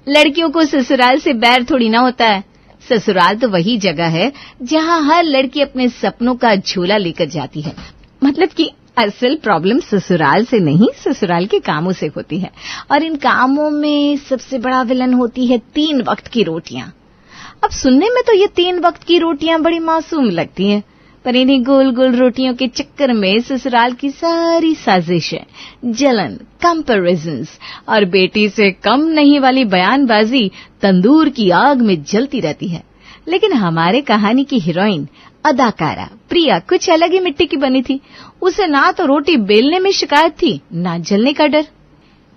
लड़कियों को ससुराल से बैर थोड़ी ना होता है। ससुराल तो वही जगह है जहाँ हर लड़की अपने सपनों का झोला लेकर जाती है। मतलब कि असल प्रॉब्लम ससुराल से नहीं, ससुराल के कामों से होती है। और इन कामों में सबसे बड़ा विलन होती है 3 वक्त की रोटियां। अब सुनने में तो ये 3 वक्त की रोटियां बड़ी मासूम लगती हैं, पर इन्हीं गोल गोल रोटियों के चक्कर में ससुराल की सारी साजिशें, जलन, कंपैरिजंस और बेटी से कम नहीं वाली बयानबाजी तंदूर की आग में जलती रहती है। लेकिन हमारे कहानी की हीरोइन अदाकारा प्रिया कुछ अलग ही मिट्टी की बनी थी। उसे ना तो रोटी बेलने में शिकायत थी, ना जलने का डर।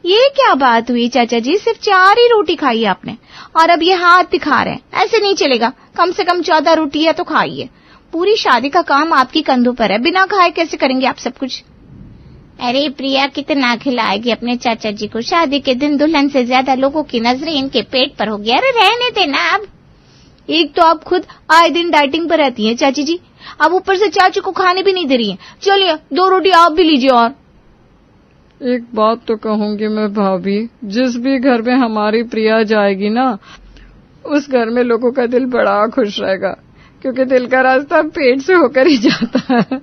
ये क्या बात हुई चाचा जी, सिर्फ 4 ही रोटी खाई आपने और अब ये हाथ दिखा रहे हैं, ऐसे नहीं चलेगा। कम से कम 14 रोटी है तो खाइए। पूरी शादी का काम आपकी कंधों पर है, बिना खाए कैसे करेंगे आप सब कुछ? अरे प्रिया कितना खिलाएगी अपने चाचा जी को? शादी के दिन दुल्हन से ज्यादा लोगों की नजरें इनके पेट पर होगी। अरे रहने देना अब। एक तो आप खुद आए दिन डाइटिंग पर रहती हैं चाची जी, अब ऊपर से चाचू को खाने भी नहीं दे रही हैं। चलिए 2 रोटी आप भी लीजिए। और एक बात तो कहूंगी मैं भाभी, जिस भी घर में हमारी प्रिया जाएगी ना, उस घर में लोगों का दिल बड़ा खुश रहेगा, क्योंकि दिल का रास्ता पेट से होकर ही जाता है।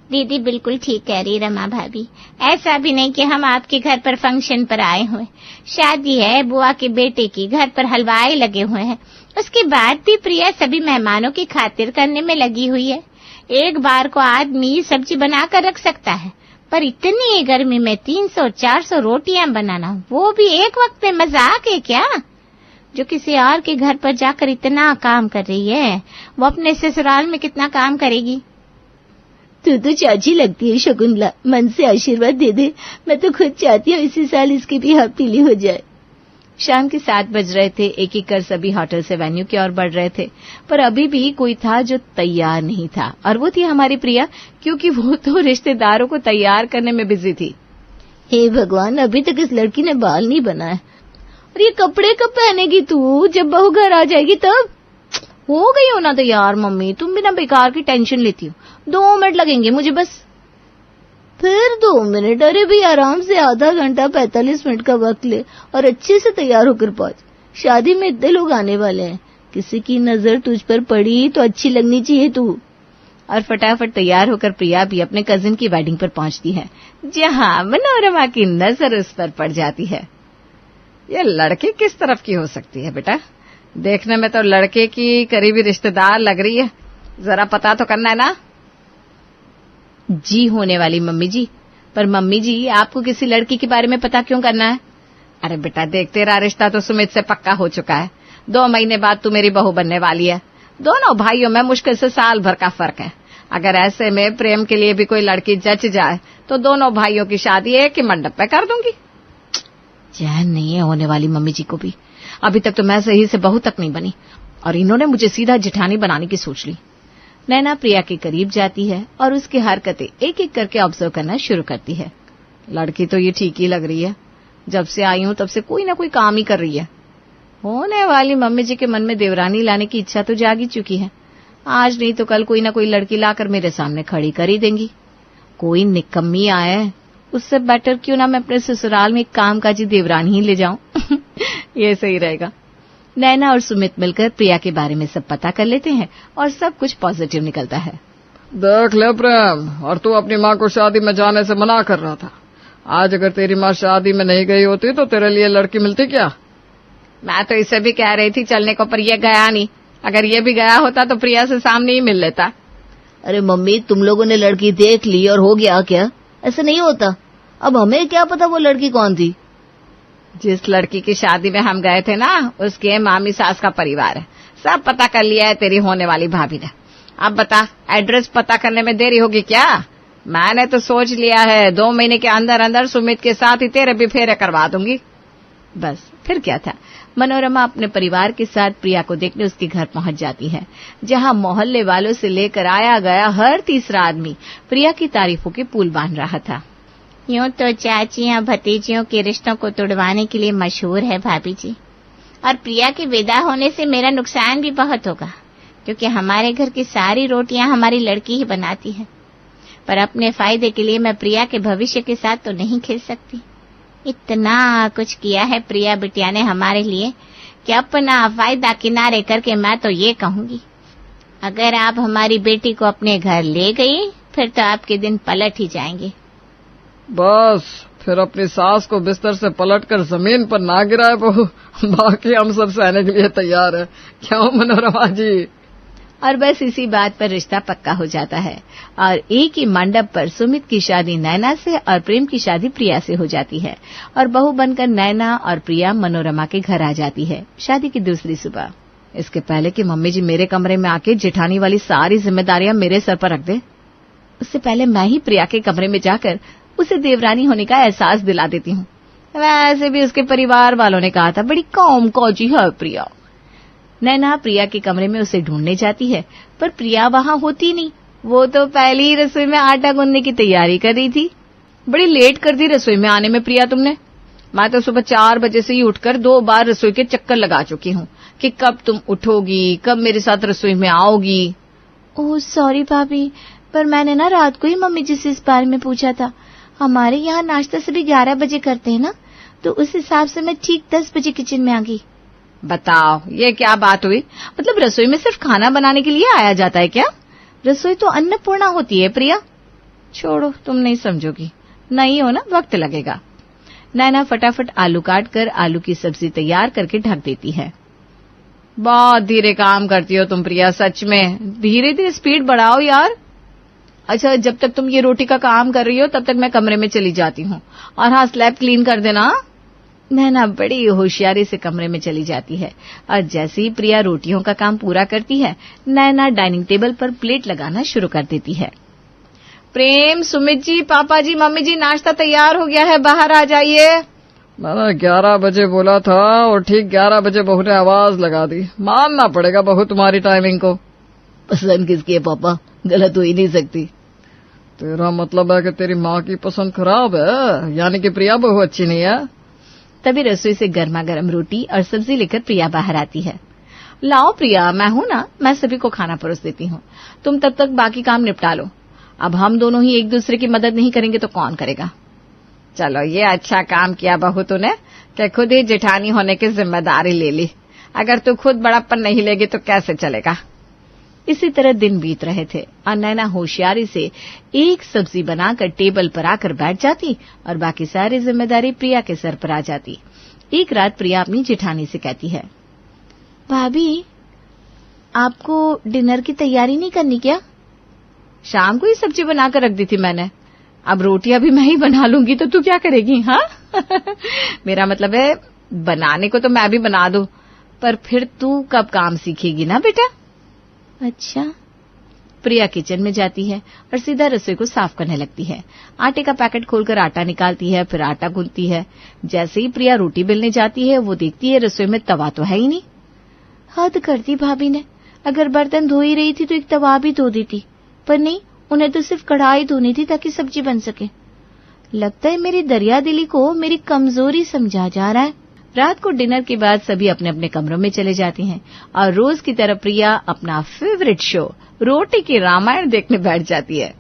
दीदी बिल्कुल ठीक कह रही रमा भाभी। ऐसा भी नहीं कि हम आपके घर पर फंक्शन पर आए हुए। शादी है बुआ के बेटे की, घर पर हलवाई लगे हुए हैं। उसके बाद भी प्रिया सभी मेहमानों की खातिर करने में लगी हुई है। एक बार को आदमी सब्जी बनाकर रख सकता है, पर इतनी गर्मी में 300-400 रोटियां बनाना, वो भी एक वक्त में, मजाक है क्या? जो किसी और के घर पर जाकर इतना काम कर रही है, वो अपने ससुराल में कितना काम करेगी? तू तो चाची लगती है शकुंतला, मन से आशीर्वाद दे दे। मैं तो खुद चाहती हूँ इसी साल इसकी भी हाथ पीली हो जाए। शाम के 7 बज रहे थे। एक एक कर सभी होटल से वेन्यू की ओर बढ़ रहे थे, पर अभी भी कोई था जो तैयार नहीं था, और वो थी हमारी प्रिया, क्योंकि वो तो रिश्तेदारों को तैयार करने में बिजी थी। हे भगवान, अभी तक इस लड़की ने बाल नहीं बनाया, और ये कपड़े कब पहनेगी तू? जब बहू घर आ जाएगी तब? हो गई हो ना तो यार मम्मी, तुम भी ना बेकार की टेंशन लेती हो। 2 मिनट लगेंगे मुझे बस। फिर 2 मिनट? अरे भी आराम से आधा घंटा 45 मिनट का वक्त ले और अच्छे से तैयार होकर पहुंच। शादी में इतने लोग आने वाले हैं, किसी की नजर तुझ पर पड़ी तो अच्छी लगनी चाहिए तू। और फटाफट तैयार होकर प्रिया भी अपने कजिन की वेडिंग पर पहुंचती है, जहां मनोरमा की नजर उस पर पड़ जाती है। ये लड़की किस तरफ की हो सकती है बेटा? देखने में तो लड़के की करीबी रिश्तेदार लग रही है, जरा पता तो करना है ना। जी होने वाली मम्मी जी, पर मम्मी जी आपको किसी लड़की के बारे में पता क्यों करना है? अरे बेटा देख, तेरा रिश्ता तो सुमित से पक्का हो चुका है। 2 महीने बाद तू मेरी बहू बनने वाली है। दोनों भाइयों में मुश्किल से साल भर का फर्क है। अगर ऐसे में प्रेम के लिए भी कोई लड़की जच जाए तो दोनों भाइयों की शादी एक ही मंडप पे कर दूंगी। चैन नहीं है होने वाली मम्मी जी को भी। अभी तक तो मैं सही से बहू तक नहीं बनी, और इन्होंने मुझे सीधा जिठानी बनाने की सोच ली। नैना प्रिया के करीब जाती है और उसकी हरकतें एक एक करके ऑब्जर्व करना शुरू करती है। लड़की तो ये ठीक ही लग रही है, जब से आई हूं तब से कोई ना कोई काम ही कर रही है। होने वाली मम्मी जी के मन में देवरानी लाने की इच्छा तो जाग ही चुकी है। आज नहीं तो कल कोई ना कोई लड़की लाकर मेरे सामने खड़ी कर ही देंगी। कोई निकम्मी आए, उससे बेटर क्यों ना मैं अपने ससुराल में एक कामकाजी देवरानी ही ले जाऊं। ये सही रहेगा। नैना और सुमित मिलकर प्रिया के बारे में सब पता कर लेते हैं और सब कुछ पॉजिटिव निकलता है। देख ले प्रेम, और तू अपनी माँ को शादी में जाने से मना कर रहा था। आज अगर तेरी माँ शादी में नहीं गई होती तो तेरे लिए लड़की मिलती क्या? मैं तो इसे भी कह रही थी चलने को, पर ये गया नहीं। अगर ये भी गया होता तो प्रिया से सामने ही मिल लेता। अरे मम्मी, तुम लोगों ने लड़की देख ली और हो गया क्या? ऐसा नहीं होता। अब हमें क्या पता वो लड़की कौन थी? जिस लड़की की शादी में हम गए थे ना, उसके मामी सास का परिवार है। सब पता कर लिया है तेरी होने वाली भाभी ने। अब बता, एड्रेस पता करने में देरी होगी क्या? मैंने तो सोच लिया है 2 महीने के अंदर अंदर सुमित के साथ ही तेरे भी फेरे करवा दूंगी। बस फिर क्या था। मनोरमा अपने परिवार के साथ प्रिया को देखने उसके घर पहुंच जाती है, जहां मोहल्ले वालों से लेकर आया गया हर तीसरा आदमी प्रिया की तारीफों के पुल बांध रहा था। यूं तो चाचियां भतीजियों के रिश्तों को तोड़वाने के लिए मशहूर है भाभी जी, और प्रिया के विदा होने से मेरा नुकसान भी बहुत होगा, क्योंकि हमारे घर की सारी रोटियां हमारी लड़की ही बनाती है। पर अपने फायदे के लिए मैं प्रिया के भविष्य के साथ तो नहीं खेल सकती। इतना कुछ किया है प्रिया बिटिया ने हमारे लिए कि अपना फायदा किनारे करके मैं तो ये कहूंगी, अगर आप हमारी बेटी को अपने घर ले गई फिर तो आपके दिन पलट ही जाएंगे। बस फिर अपनी सास को बिस्तर से पलटकर जमीन पर ना गिराए बहू, बाकी हम सब सहने के लिए तैयार है। क्यों मनोरमा जी? और बस इसी बात पर रिश्ता पक्का हो जाता है और एक ही मंडप पर सुमित की शादी नैना से और प्रेम की शादी प्रिया से हो जाती है और बहू बनकर नैना और प्रिया मनोरमा के घर आ जाती है शादी की दूसरी सुबह। इसके पहले कि मम्मी जी मेरे कमरे में आके जेठानी वाली सारी जिम्मेदारियां मेरे सर पर रख दे, उससे पहले मैं ही प्रिया के कमरे में जाकर उसे देवरानी होने का एहसास दिला देती हूँ। वैसे भी उसके परिवार वालों ने कहा था बड़ी कौम कौजी है प्रिया। नैना प्रिया के कमरे में उसे ढूंढने जाती है पर प्रिया वहां होती नहीं। वो तो पहले ही रसोई में आटा गूंदने की तैयारी कर रही थी। बड़ी लेट कर दी रसोई में आने में प्रिया तुमने। मैं तो सुबह 4 बजे से ही उठकर 2 बार रसोई के चक्कर लगा चुकी हूँ कि कब तुम उठोगी, कब मेरे साथ रसोई में आओगी। ओह सॉरी भाभी, पर मैंने ना रात को ही मम्मी जी से इस बारे में पूछा था। हमारे यहाँ नाश्ता सभी 11 बजे करते हैं ना, तो उस हिसाब से मैं ठीक 10 बजे किचन में आ गई। बताओ ये क्या बात हुई? मतलब रसोई में सिर्फ खाना बनाने के लिए आया जाता है क्या? रसोई तो अन्नपूर्णा होती है प्रिया। छोड़ो, तुम नहीं समझोगी। नहीं हो ना, वक्त लगेगा। नैना फटाफट आलू काटकर आलू की सब्जी तैयार करके ढक देती है। बहुत धीरे काम करती हो तुम प्रिया, सच में। धीरे धीरे स्पीड बढ़ाओ यार। अच्छा, जब तक तुम ये रोटी का काम कर रही हो तब तक मैं कमरे में चली जाती हूँ। और हाँ, स्लैब क्लीन कर देना। नैना बड़ी होशियारी से कमरे में चली जाती है और जैसे ही प्रिया रोटियों का काम पूरा करती है, नैना डाइनिंग टेबल पर प्लेट लगाना शुरू कर देती है। प्रेम, सुमित जी, पापा जी, मम्मी जी, नाश्ता तैयार हो गया है, बाहर आ जाइए। मैंने 11 बजे बोला था और ठीक 11 बजे बहू ने आवाज लगा दी। मानना पड़ेगा बहू तुम्हारी टाइमिंग को। पसंद किसकी है पापा? गलत हो ही नहीं सकती। तेरा मतलब है कि तेरी माँ की पसंद खराब है, यानी कि प्रिया बहू अच्छी नहीं है। तभी रसोई से गर्मा गर्म रोटी और सब्जी लेकर प्रिया बाहर आती है। लाओ प्रिया, मैं हूं ना, मैं सभी को खाना परोस देती हूँ। तुम तब तक बाकी काम निपटा लो। अब हम दोनों ही एक दूसरे की मदद नहीं करेंगे तो कौन करेगा? चलो, ये अच्छा काम किया बहू तूने कि खुद ही जेठानी होने की जिम्मेदारी ले ली। अगर तू खुद बड़प्पन नहीं लेगी तो कैसे चलेगा? इसी तरह दिन बीत रहे थे और नैना होशियारी से एक सब्जी बनाकर टेबल पर आकर बैठ जाती और बाकी सारी जिम्मेदारी प्रिया के सर पर आ जाती। एक रात प्रिया अपनी जेठानी से कहती है, भाभी आपको डिनर की तैयारी नहीं करनी क्या? शाम को ही सब्जी बनाकर रख दी थी मैंने। अब रोटियां भी मैं ही बना लूंगी तो तू क्या करेगी? हाँ मेरा मतलब है बनाने को तो मैं भी बना दूं, पर फिर तू कब काम सीखेगी ना बेटा। अच्छा। प्रिया किचन में जाती है और सीधा रसोई को साफ करने लगती है। आटे का पैकेट खोलकर आटा निकालती है, फिर आटा गूंथती है। जैसे ही प्रिया रोटी बेलने जाती है वो देखती है रसोई में तवा तो है ही नहीं। हद कर दी भाभी ने। अगर बर्तन धो ही रही थी तो एक तवा भी धो देती, पर नहीं, उन्हें तो सिर्फ कढ़ाई धोनी थी ताकि सब्जी बन सके। लगता है मेरी दरिया दिली को मेरी कमजोरी समझा जा रहा है। रात को डिनर के बाद सभी अपने अपने कमरों में चले जाते हैं और रोज की तरह प्रिया अपना फेवरेट शो रोटी की रामायण देखने बैठ जाती है।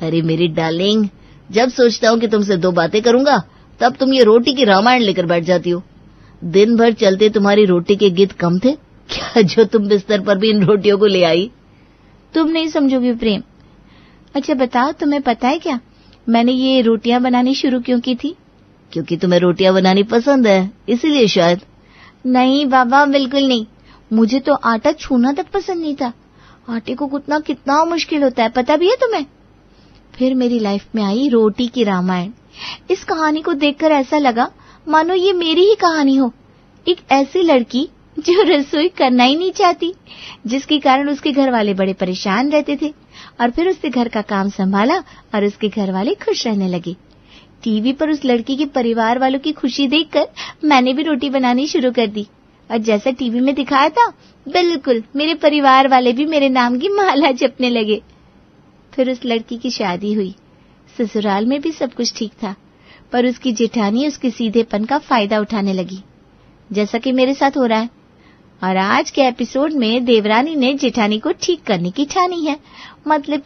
अरे मेरी डार्लिंग, जब सोचता हूँ कि तुमसे 2 बातें करूंगा तब तुम ये रोटी की रामायण लेकर बैठ जाती हो। दिन भर चलते तुम्हारी रोटी के गीत कम थे क्या जो तुम बिस्तर पर भी इन रोटियों को ले आई? तुम नहीं समझोगी प्रेम। अच्छा बताओ, तुम्हें पता है क्या मैंने ये रोटियां बनानी शुरू क्यों की थी? क्योंकि तुम्हें रोटियां बनानी पसंद है, इसीलिए शायद। नहीं बाबा, बिल्कुल नहीं। मुझे तो आटा छूना तक पसंद नहीं था। आटे को गूंथना कितना मुश्किल होता है, पता भी है तुम्हें? फिर मेरी लाइफ में आई रोटी की रामायण। इस कहानी को देखकर ऐसा लगा मानो ये मेरी ही कहानी हो। एक ऐसी लड़की जो रसोई करना ही नहीं चाहती, जिसके कारण उसके घर वाले बड़े परेशान रहते थे, और फिर उसने घर का काम संभाला और उसके घर वाले खुश रहने लगे। टीवी पर उस लड़की के परिवार वालों की खुशी देखकर मैंने भी रोटी बनानी शुरू कर दी, और जैसा टीवी में दिखाया था बिल्कुल मेरे परिवार वाले भी मेरे नाम की माला जपने लगे। फिर उस लड़की की शादी हुई। ससुराल में भी सब कुछ ठीक था, पर उसकी जेठानी उसके सीधेपन का फायदा उठाने लगी, जैसा कि मेरे साथ हो रहा है। और आज के एपिसोड में देवरानी ने जेठानी को ठीक करने की ठानी है। मतलब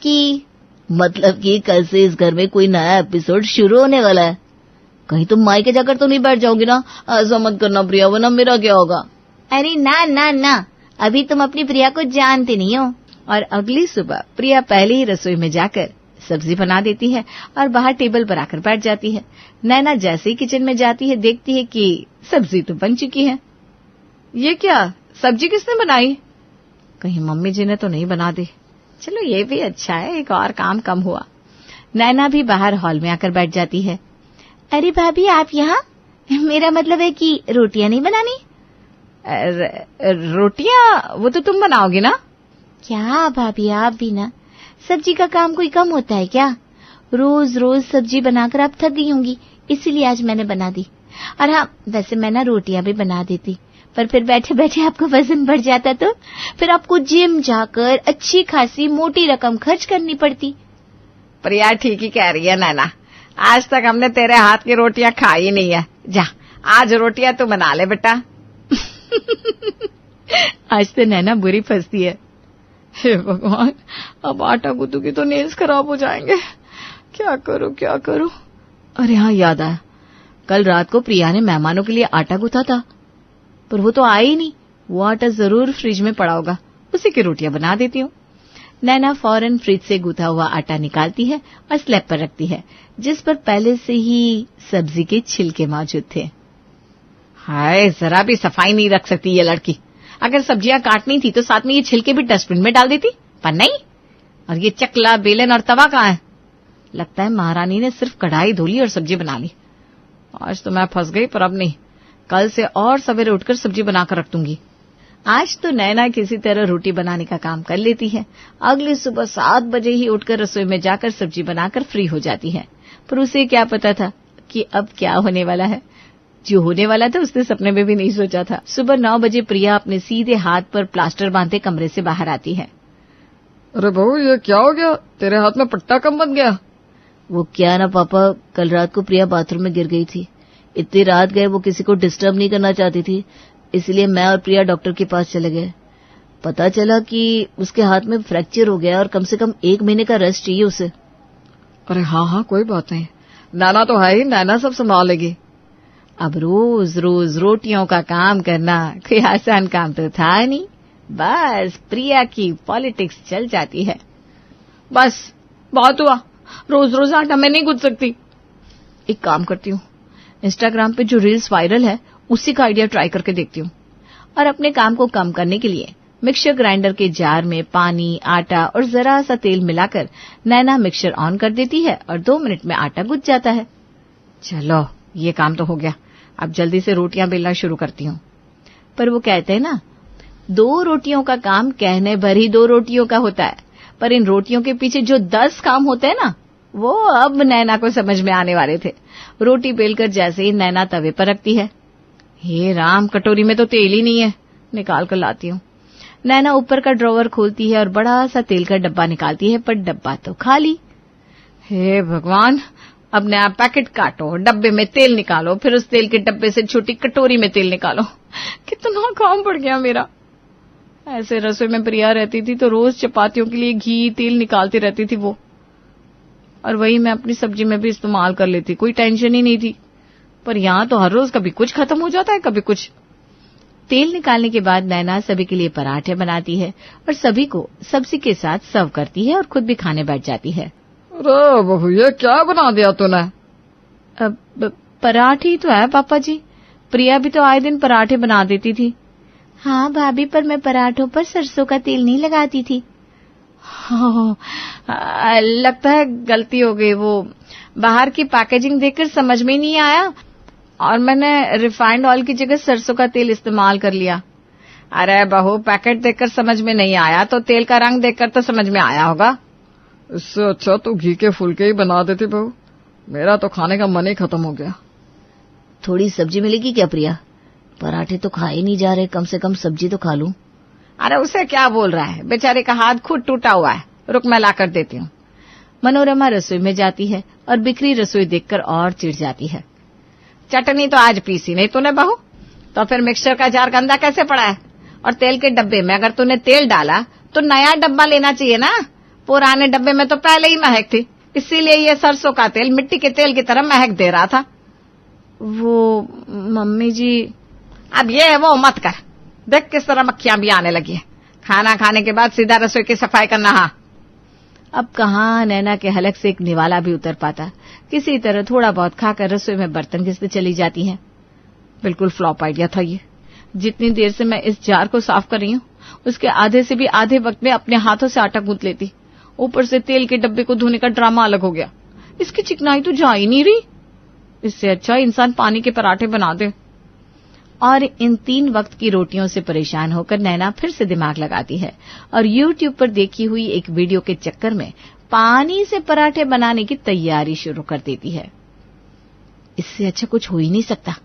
कि कल से इस घर में कोई नया एपिसोड शुरू होने वाला है। कहीं तुम मायके जाकर तो नहीं बैठ जाओगी ना? ऐसा मत करना प्रिया, वरना मेरा क्या होगा? अरे ना ना ना, अभी तुम अपनी प्रिया को जानते नहीं हो। और अगली सुबह प्रिया पहले ही रसोई में जाकर सब्जी बना देती है और बाहर टेबल पर आकर बैठ जाती है। नैना जैसे ही किचन में जाती है देखती है कि सब्जी तो बन चुकी है। ये क्या, सब्जी किसने बनाई? कहीं मम्मी जी ने तो नहीं बना दी। चलो ये भी अच्छा है, एक और काम कम हुआ। नैना भी बाहर हॉल में आकर बैठ जाती है। अरे भाभी आप यहाँ? मेरा मतलब है कि रोटियां नहीं बनानी? रोटियां वो तो तुम बनाओगी ना? क्या भाभी आप भी ना, सब्जी का काम कोई कम होता है क्या? रोज रोज सब्जी बनाकर आप थक गई होंगी, इसीलिए आज मैंने बना दी। और हाँ, वैसे मैं ना रोटियां भी बना देती, पर फिर बैठे बैठे आपको वजन बढ़ जाता तो फिर आपको जिम जाकर अच्छी खासी मोटी रकम खर्च करनी पड़ती। प्रिया ठीक ही कह रही है नैना, आज तक हमने तेरे हाथ की रोटियां खाई नहीं है। जा, आज रोटियां तू बना ले बेटा। आज तो नैना बुरी फंसती है। हे भगवान, अब आटा गूंथूंगी तो नेल्स खराब हो जाएंगे। क्या करूं क्या करूं? अरे हाँ, याद आया, कल रात को प्रिया ने मेहमानों के लिए आटा गूंथा था, पर वो तो आया ही नहीं। वो आटा जरूर फ्रिज में पड़ा होगा, उसी की रोटियां बना देती हूँ। नैना फौरन फ्रिज से गूंथा हुआ आटा निकालती है और स्लैब पर रखती है, जिस पर पहले से ही सब्जी के छिलके मौजूद थे। हाय, जरा भी सफाई नहीं रख सकती ये लड़की। अगर सब्जियां काटनी थी तो साथ में ये छिलके भी डस्टबिन में डाल देती, पर नहीं। और ये चकला, बेलन और तवा कहाँ है? लगता है महारानी ने सिर्फ कढ़ाई धो ली और सब्जी बना ली। आज तो मैं फंस गई, पर अब नहीं, कल से और सवेरे उठकर सब्जी बनाकर रख दूंगी। आज तो नैना किसी तरह रोटी बनाने का काम कर लेती है। अगली सुबह 7 बजे ही उठकर रसोई में जाकर सब्जी बनाकर फ्री हो जाती है। पर उसे क्या पता था कि अब क्या होने वाला है। जो होने वाला था उसने सपने में भी नहीं सोचा था। सुबह 9 बजे प्रिया अपने सीधे हाथ पर प्लास्टर बांधे कमरे से बाहर आती है। अरे बहू, ये क्या हो गया? तेरे हाथ में पट्टा कम बन गया? वो क्या ना पापा, कल रात को प्रिया बाथरूम में गिर गई थी। इतनी रात गए, वो किसी को डिस्टर्ब नहीं करना चाहती थी, इसलिए मैं और प्रिया डॉक्टर के पास चले गए। पता चला कि उसके हाथ में फ्रैक्चर हो गया और कम से कम 1 महीने का रेस्ट चाहिए उसे। अरे हाँ हाँ, कोई बात नहीं, नाना तो है ही, नाना सब संभालेगी। अब रोज रोज रोटियों का काम करना कोई आसान काम तो था नहीं। बस प्रिया की पॉलिटिक्स चल जाती है। बस बहुत हुआ, रोज रोज आटा मैं नहीं गूंथ सकती। एक काम करती हूँ, इंस्टाग्राम पे जो रील्स वायरल है उसी का आइडिया ट्राई करके देखती हूँ। और अपने काम को कम करने के लिए मिक्सचर ग्राइंडर के जार में पानी, आटा और जरा सा तेल मिलाकर नैना मिक्सचर ऑन कर देती है और 2 मिनट में आटा गूंथ जाता है। चलो, ये काम तो हो गया। अब जल्दी से रोटियां बेलना शुरू करती हूँ। पर वो कहते हैं ना, 2 रोटियों का काम कहने भर ही 2 रोटियों का होता है, पर इन रोटियों के पीछे जो 10 काम होते हैं ना, वो अब नैना को समझ में आने वाले थे। रोटी बेलकर जैसे ही नैना तवे पर रखती है, हे राम, कटोरी में तो तेल ही नहीं है, निकाल कर लाती हूँ। नैना ऊपर का ड्रॉवर खोलती है और बड़ा सा तेल का डब्बा निकालती है, पर डब्बा तो खाली। हे भगवान, अब नया पैकेट काटो, डब्बे में तेल निकालो, फिर उस तेल के डब्बे से छोटी कटोरी में तेल निकालो। कितना काम पड़ गया मेरा। ऐसे रसोई में प्रिया रहती थी तो रोज चपातियों के लिए घी तेल निकालती रहती थी वो, और वही मैं अपनी सब्जी में भी इस्तेमाल कर लेती, कोई टेंशन ही नहीं थी। पर यहाँ तो हर रोज कभी कुछ खत्म हो जाता है, कभी कुछ। तेल निकालने के बाद नैना सभी के लिए पराठे बनाती है और सभी को सब्जी के साथ सर्व करती है और खुद भी खाने बैठ जाती है। अरे बहू, ये क्या बना दिया तूने? अब पराठे तो है पापा जी, प्रिया भी तो आए दिन पराठे बना देती थी। हाँ भाभी, पर मैं पराठों पर सरसों का तेल नहीं लगाती थी। लगता है गलती हो गई, वो बाहर की पैकेजिंग देखकर समझ में नहीं आया और मैंने रिफाइंड ऑयल की जगह सरसों का तेल इस्तेमाल कर लिया। अरे बहू, पैकेट देखकर समझ में नहीं आया तो तेल का रंग देखकर तो समझ में आया होगा। इससे अच्छा तू घी के फुलके ही बना देती बहू, मेरा तो खाने का मन ही खत्म हो गया। थोड़ी सब्जी मिलेगी क्या प्रिया? पराठे तो खा ही नहीं जा रहे, कम से कम सब्जी तो खा लूं। अरे उसे क्या बोल रहा है, बेचारे का हाथ खुद टूटा हुआ है, रुक मैं ला कर देती हूँ। मनोरमा रसोई में जाती है और बिखरी रसोई देखकर और चिढ़ जाती है। चटनी तो आज पीसी नहीं तूने बहू, तो फिर मिक्सचर का जार गंदा कैसे पड़ा है? और तेल के डब्बे में अगर तूने तेल डाला तो नया डब्बा लेना चाहिए ना, पुराने डब्बे में तो पहले ही महक थी, इसीलिए ये सरसों का तेल मिट्टी के तेल की तरह महक दे रहा था। वो मम्मी जी। अब ये वो मत कर, देख किस तरह मक्खियां भी आने लगी है। खाना खाने के बाद सीधा रसोई की सफाई करना। हाँ, अब कहाँ नैना के हलक से एक निवाला भी उतर पाता। किसी तरह थोड़ा बहुत खाकर रसोई में बर्तन घिसते चली जाती हैं। बिल्कुल फ्लॉप आइडिया था ये। जितनी देर से मैं इस जार को साफ कर रही हूँ, उसके आधे से भी आधे वक्त में अपने हाथों से आटा गूंथ लेती। ऊपर से तेल के डब्बे को धोने का ड्रामा अलग हो गया। इसकी चिकनाई तो जा ही नहीं रही। इससे अच्छा इंसान पानी के पराठे बना दे। और इन 3 वक्त की रोटियों से परेशान होकर नैना फिर से दिमाग लगाती है और YouTube पर देखी हुई एक वीडियो के चक्कर में पानी से पराठे बनाने की तैयारी शुरू कर देती है। इससे अच्छा कुछ हो ही नहीं सकता।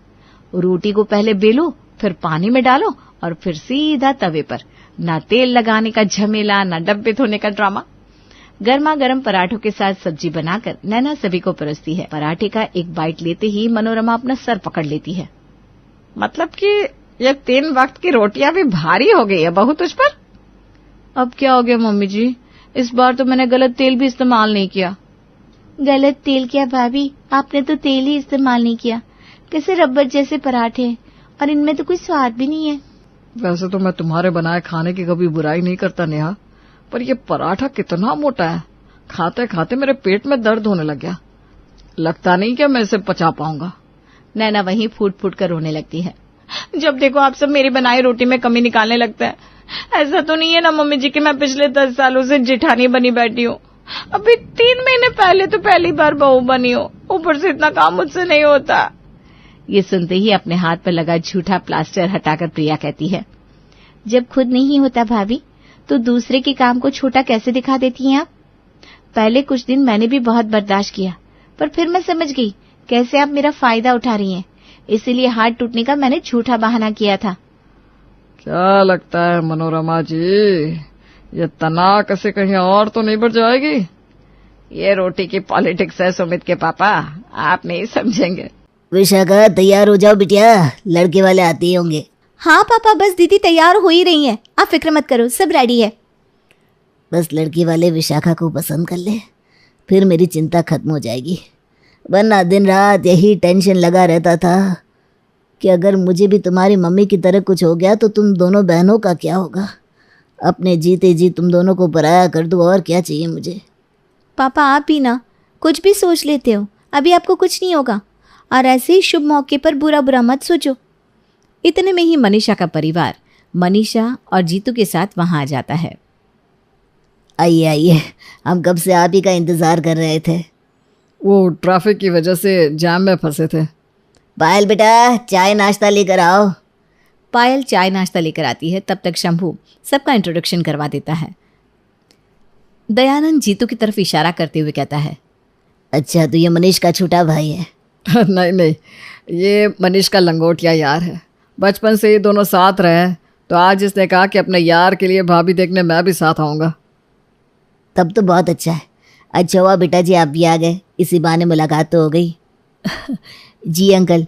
रोटी को पहले बेलो, फिर पानी में डालो और फिर सीधा तवे पर। ना तेल लगाने का झमेला, ना डब्बे धोने का ड्रामा। गर्मा गर्म पराठों के साथ सब्जी बनाकर नैना सभी को परोसती है। पराठे का एक बाइट लेते ही मनोरमा अपना सर पकड़ लेती है। मतलब कि ये 3 वक्त की रोटियां भी भारी हो गई है बहू तुझ पर। अब क्या हो गया मम्मी जी? इस बार तो मैंने गलत तेल भी इस्तेमाल नहीं किया। गलत तेल क्या भाभी, आपने तो तेल ही इस्तेमाल नहीं किया। कैसे रबर जैसे पराठे, और इनमें तो कोई स्वाद भी नहीं है। वैसे तो मैं तुम्हारे बनाए खाने की कभी बुराई नहीं करता नेहा, पर ये पराठा कितना मोटा है। खाते खाते मेरे पेट में दर्द होने लग गया। लगता नहीं कि मैं इसे पचा पाऊंगा। नैना वहीं फूट फूट कर रोने लगती है। जब देखो आप सब मेरी बनाई रोटी में कमी निकालने लगता है। ऐसा तो नहीं है ना मम्मी जी कि मैं पिछले 10 सालों से जिठानी बनी बैठी हूँ। अभी 3 महीने पहले तो पहली बार बहू बनी हो, ऊपर से इतना काम मुझसे नहीं होता। ये सुनते ही अपने हाथ पर लगा झूठा प्लास्टर हटाकर प्रिया कहती है, जब खुद नहीं होता भाभी तो दूसरे के काम को छोटा कैसे दिखा देती हैं आप? पहले कुछ दिन मैंने भी बहुत बर्दाश्त किया, पर फिर मैं समझ गई कैसे आप मेरा फायदा उठा रही हैं। इसीलिए हाथ टूटने का मैंने झूठा बहाना किया था। क्या लगता है मनोरमा जी, ये तनाक से कहीं और तो नहीं बढ़ जाएगी? ये रोटी की पॉलिटिक्स है सुमित के पापा, आप नहीं समझेंगे। विशाखा तैयार हो जाओ बिटिया, लड़के वाले आते ही होंगे। हाँ पापा, बस दीदी तैयार हो ही रही हैं, आप फिक्र मत करो, सब रेडी है। बस लड़की वाले विशाखा को पसंद कर ले, फिर मेरी चिंता खत्म हो जाएगी। वरना दिन रात यही टेंशन लगा रहता था कि अगर मुझे भी तुम्हारी मम्मी की तरह कुछ हो गया तो तुम दोनों बहनों का क्या होगा। अपने जीते जी तुम दोनों को पराया कर दूं, और क्या चाहिए मुझे। पापा आप ही ना कुछ भी सोच लेते हो, अभी आपको कुछ नहीं होगा, और ऐसे ही शुभ मौके पर बुरा बुरा मत सोचो। इतने में ही मनीषा का परिवार मनीषा और जीतू के साथ वहां आ जाता है। आइए आइए, हम कब से आप ही का इंतजार कर रहे थे। वो ट्रैफिक की वजह से जाम में फंसे थे। पायल बेटा, चाय नाश्ता लेकर आओ। पायल चाय नाश्ता लेकर आती है। तब तक शंभू सबका इंट्रोडक्शन करवा देता है। दयानंद जीतू की तरफ इशारा करते हुए कहता है, अच्छा तो ये मनीष का छोटा भाई है। नहीं नहीं, ये मनीष का लंगोटिया यार है। बचपन से ये दोनों साथ रहे हैं, तो आज इसने कहा कि अपने यार के लिए भाभी देखने मैं भी साथ आऊँगा। तब तो बहुत अच्छा है। अच्छा हुआ बेटा जी आप भी आ गए, इसी बहाने मुलाकात तो हो गई। जी अंकल।